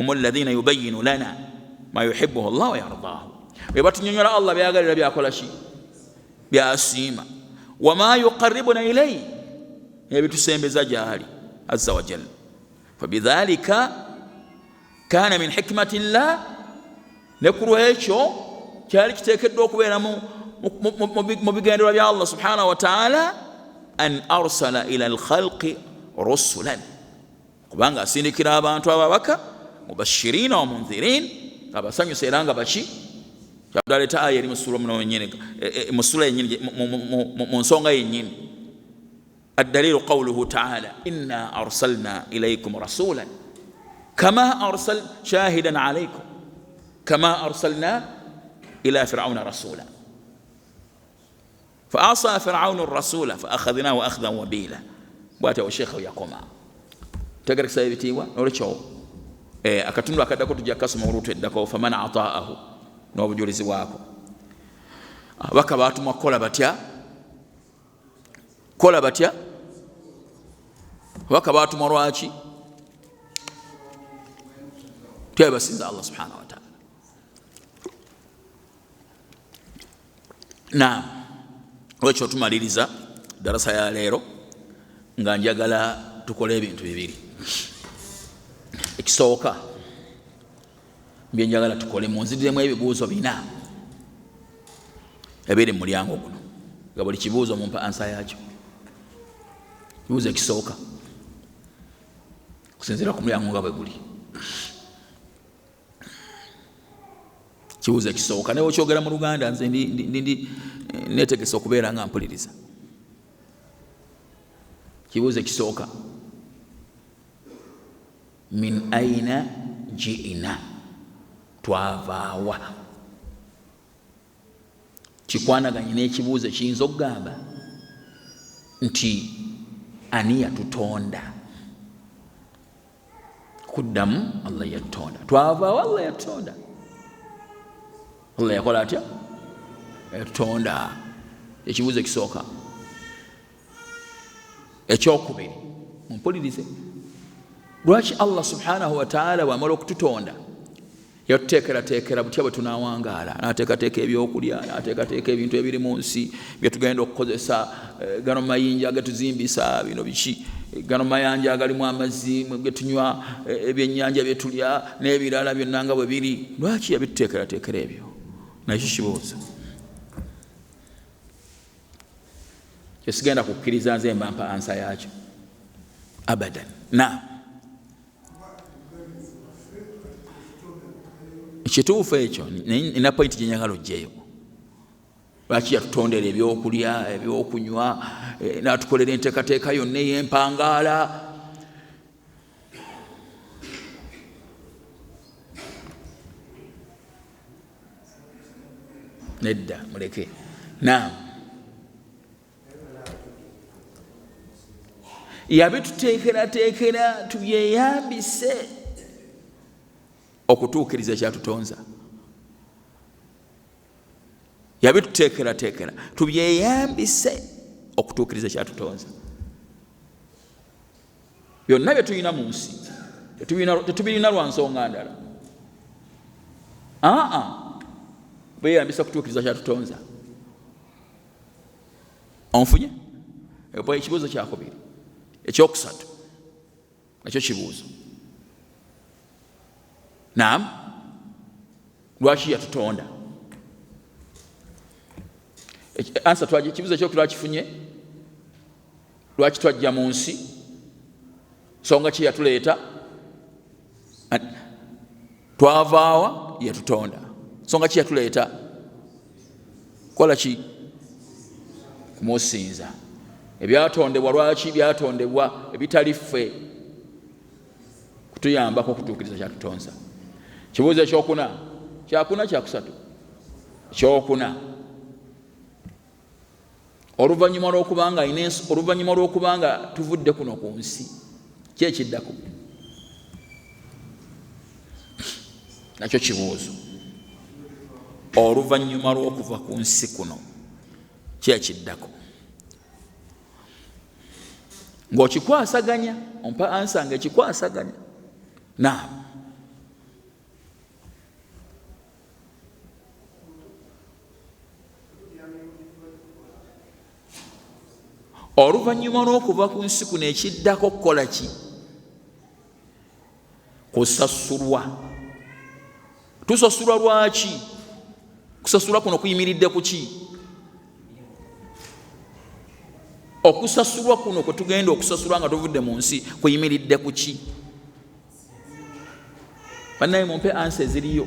hum alladhina yubayyinu lana ma yuhibbuhu Allah wa yardaahu bwe batunyonyola Allah byagalira byakola ki byasiima wama yuqarribuna ilayhi ebitusembeza gyali azza wa jalla fabidhalika kana min hikmati llah nekulu ekyo kyali kiteekeddwa okubeera mu bigendererwa bya Allah subhanahu wa ta'ala an arsala ila alkhalqi rusulan kubanga asindikira abantu ababaka mubashirina wa munzirin abasanyusa era nga baki kyadaleta aya eri mu sura yennyini mu nsonga yennyini الدليل قوله تعالى إنا أرسلنا إليكم رسولا كما أرسل شاهدا عليكم كما أرسلنا إلى فرعون رسولا فعصى فرعون الرسول فأخذناه أخذا وبيلا بواته الشيخ يقوم تقرأ سيبتيوا نوريشو أكتنوا أكدكو تجاكس موروت الدكو فمن عطاءه نوب جوليزي واكو وكباتوا مقولا باتيا wakabatu marwachi tebasinza Allah subhanahu wa ta'ala na wecho tumaliriza darasa ya lero nga njagala tukole ebintu bibiri. Ekisooka bye njagala tukole, munziriremu ebibuuzo 4 ebiri mu mulyango guno, nga buli kibuuzo mumpa ansa yakyo. Kibuuzo ekisooka kusinziira ku mulyango nga bwe guli. Kibuuzo ekisooka naye okyogera mu Luganda nze ndi neetegese okubeera nga mpuliriza. Kibuuzo ekisooka, min aina ji'ina, twavaawa. Kikwanaganye n'ekibuuzo kiyinza okugamba nti ani yatutonda. Kuddamu Allah yatutonda. Twavaawa, Allah yatutonda. Allah yakola atya? Yatutonda. Ekibuuzo ekisooka. Ekyokubiri, mumpulirize, lwaki Allah subhanahu wa ta'ala wamala okututonda yatuteekerateekera butya bwe tunaawangaala, n'ateekateeka ebyokulya, n'ateekateeka ebintu ebiri mu nsi bye tugenda okukozesa, gano mayinja agatuzimbisa, bino biki, gano mayanja agalimu amazzi ge tunywa, ebyennyanja bye tulya, n'ebirala byonna nga bwe biri. Lwaki yabituteekerateekera ebyo? Nakyo kibuuzo. Sigenda kukkiriza nze mbampa ansa yakyo abadan. Ekituufu ekyo nina pointi gye njagala oggyeyo. Lwaki yatutondera ebyokulya, ebyokunywa, n'atukolera enteekateeka yonna ey'empangaala. Nedda, muleke. Yabituteekerateekera tubyeyambise okutuukiriza kyatutonza. Yabituteekerateekera tubyeyambise okutuukiriza kyatutonza. Byonna bye tulina mu nsi tetubirina lwa nsonga ndala. Beeyambisa okutuukiriza kyatutonza. Onfunye? Ekibuuzo kyakubiri. Ekyokusatu nakyo kibuuzo. Lwaki yatutonda? Ansa twaje kibuuzo ekyokulwa kifunye. Lwaki twajja mu nsi? Songa ki yatuleeta? Twavaawa, yatutonda. Songa ki yatuleeta? Kola ki? Kumusinza. Ebyatondebwa lwaki byatondebwa? Ebitali ffe kutuyambako okutuukiriza kyatutonza. Kibuuzo ekyokuna, kyakusatu. Ekyokuna, oluvannyuma lw'okubanga tuvudde kuno ku nsi, ki ekiddako? Nakyo kibuuzo. Oluvannyuma lw'okuva ku nsi kuno, ki ekiddako? Ng'okikwasaganya, ompa ansa ng'ekikwasaganya. Oluvannyuma lw'okuva ku nsi kuno ekiddako kukola ki? Kusasulwa. Tusasulwa lwaki? Kusasulwa kuno kuyimiridde ku ki? Okusasulwa kuno kwe tugenda okusasulwa nga tuvudde mu nsi kuyimiridde ku ki? Bannaye mumpe ansa eziriyo.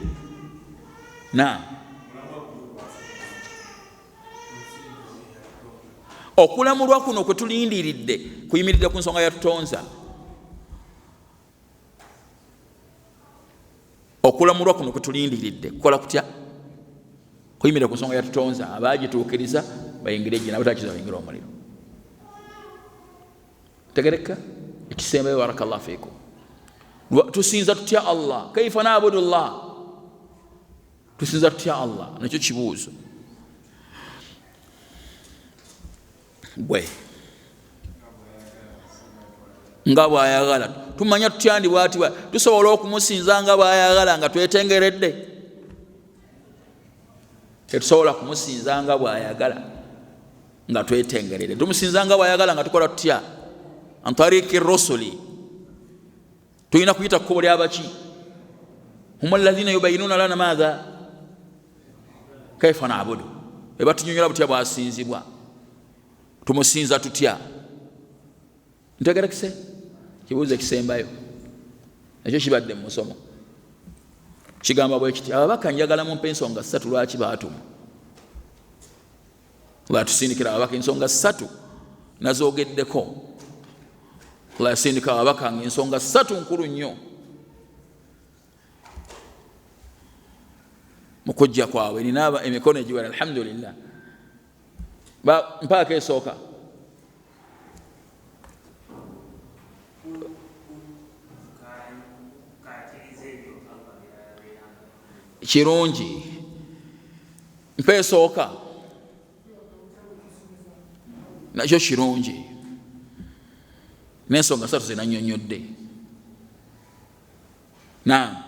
Okulamulwa kuno kwe tulindiridde kuyimiridde ku nsonga yatutonza. Okulamulwa kuno kwe tulindiridde kukola kutya? Kuyimirira ku nsonga yatutonza. Abaagituukiriza bayingire gye, n'abatakiza bayingire omuliro. Tegereka ekisembayo, barakallahu fiikum. Tusinza tutya Allah? Kaifa na'budu Allah? Tusinza tutya Allah? Nakyo kibuuzo. Gwe nga bw'ayagala tumanya tutya ndi bw'ati tusobola okumusinza nga bw'ayagala nga twetengeredde? Tetusobola kumusinza nga bw'ayagala nga twetengeredde. Tumusinza nga bw'ayagala nga tukola tutya? an tariqi rusuli tuyina kuyita kkubo lyabaki hum alladhina yubayinuna lana madha kaifa na'budu ebatunyonyola butya bwasinzibwa tumusinza tutya ntegerekise kibuuzo ekisembayo ekyo kibadde mu musomo kigamba bwe kiti ababaka njagala mumpe ensonga 3 lwaki baatuma batusindikira ababaka ensonga 3 nazoogeddeko yasindika ababaka ensonga 3 nkulu nnyo mu kujja kwabwe nina emikono egiwera alhamdulillah mpaaka esooka kirungi mpa esooka nakyo kirungi n'ensonga 3 zinannyonnyodde naam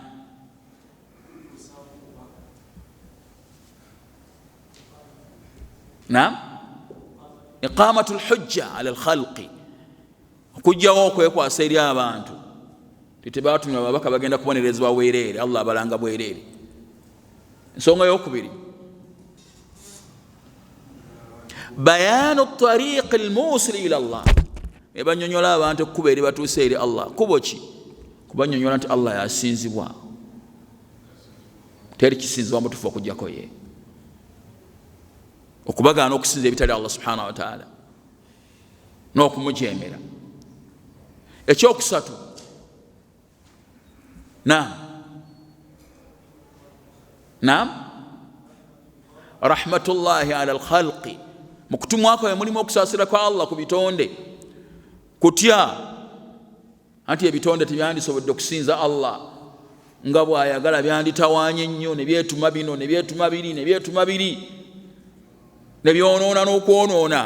iqamatu lhujja ala lkhalqi okujjawo okwekwasa eri abantu tetebatumya ababaka bagenda kubonerezebwa bwereere allah abalanga bwereere ensonga yokubiri bayanu tariqi almusili ila allah ebanyonyola abantu ekkubo eri batuuse eri allah kubo ki kubanyonyola nti allah yasinzibwa teri kisinzibwa mutufu okujjako ye okubagaana okusinza ebitali allah subhanahu wa taala n'okumujemera ekyokusatu naam rahmatullahi ala alkhalqi mu kutumwa kwawe mulimu okusaasira kwa allah ku bitonde kutya anti ebitonde tebyandisobodde okusinza allah nga bw'ayagala byanditawaanye nnyo ne byetuma bino ne byetuma biri ne byetuma biri ne byonoona n'okwonoona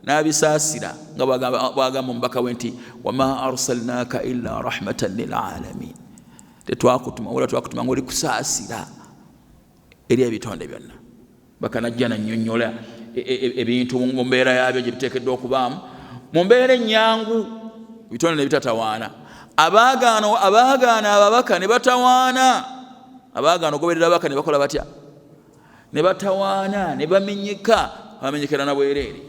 n'abisaasira nga bwagamba omubaka we nti wama arsalnaaka illa rahmatan lilalamin tetwakutuma wala twakutuma ngaoli kusaasira eri ebitonde byonna bakanajja nannyonnyola ebintu mu mbeera yabyo gye biteekeddwa okubaamu mu mbeera ennyangu ebitonde ne bitatawaana abaagaana ababaka ne batawaana abaagaana ogoberera ababaka ne bakola batya ne batawaana ne bamenyeka bamenyekera na bwereere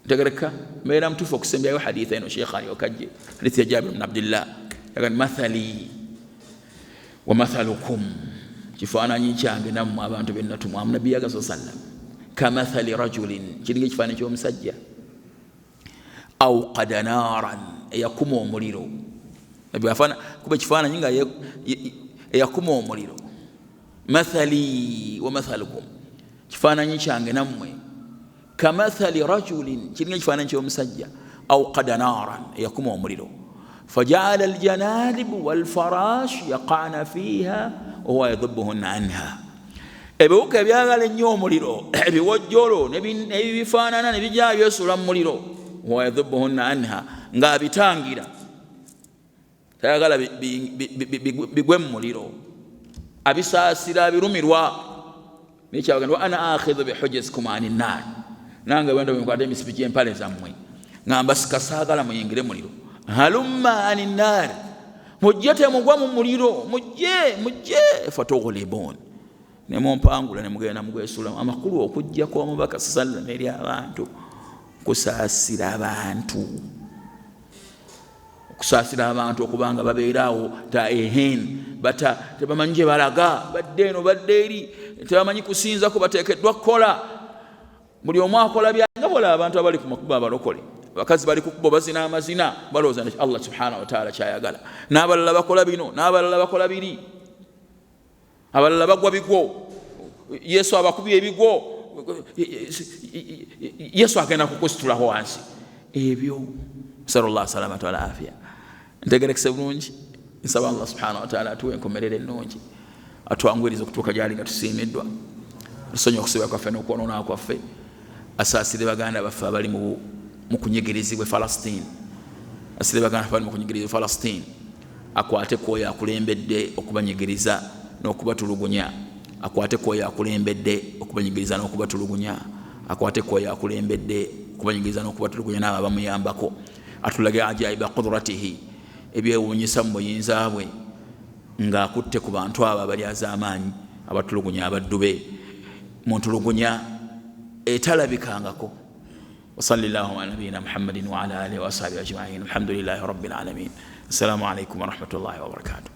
ntegereka mbeera mutuufu okusembyayo haditha eno sheekh ali okajje hadithi ya jabir bn abdillah yagamba mathali wa mathalukum kifaananyi kyange nammwe abantu bennatumwamu nabbi yagaso sallam kamathali rajulin kiringa ekifaananyi ky'omusajja awqada naaran eyakuma omuliro nabbi afaana kuba ekifaananyi nga eyakuma omuliro mathali wa mathalukum kifaananyi kyange nammwe kamathali rajulin kiringa ekifaananyi ky'omusajja awqada naaran eyakuma omuliro فجعل الجنادب والفراش يقعن فيها وهو يضبهن عنها ebiwuka ebyagala ennyo omuliro ebiwojjolo nebifaanana ne bijja byesula mu muliro wa yadhubuhunna anha ng'abitangira tayagala bigwe mu muliro abisaasira abirumirwa nekyabagamba ana akhidhu bihujjatikum ani nnar nange bwendo bwenkwata emisipi gy'empale zammwe ngamba sikasaagala muyingire muliro halumma ani nnar mujje temugwa mu muliro mujje fatughlibun ne mumpangula ne mugenda mugwesula amakulu okujja kwa mubaka sallallahu eri abantu kusaasira abantu okubanga babeerawo ta bata tebamanyi gye balaga badde eno badde eri tebamanyi kusinza ko bateekeddwa kukola buli omu akola byanga bola abantu abali ku makubo abalokole bakazi bali kukubo bazina amazina balowooza nti allah subhanahu wa taala kyayagala n'abalala bakola bino n'abalala bakola biri abalala bagwa bigwo yesu abakubye ebigwo yesu agenda kukusitulaho wansi ebyo sallallahu salamatu wal afiya ntegerekese bulungi nsaba allah subhanahu wa taala atuwe enkomerero ennungi atwangwiriza okutuuka gyali nga tusiimiddwa tusonye okusibwa kwaffe n'okwonoona kwaffe asaasire baganda baffe abali mu kunyigirizibwa Falastin asire baganda baffe abali mu kunyigirizibwa Falastin akwate kwoyo akulembedde okubanyigiriza n'okubatulugunya akwate kwoyo akulembedde okubanyigiriza n'okubatulugunya akwate kwoyo akulembedde okubayingiza n'okubatulugunya n'abo abamuyambako atulage ajaiba qudratihi ebyewuunyisa mu buyinza bwe ng'akutte ku bantu abo abali az'amaanyi abatulugunya abaddu be mu ntulugunya etalabikangako. وصلى الله على نبينا محمد وعلى آله وأصحابه أجمعين الحمد لله رب العالمين. السلام عليكم ورحمة الله وبركاته.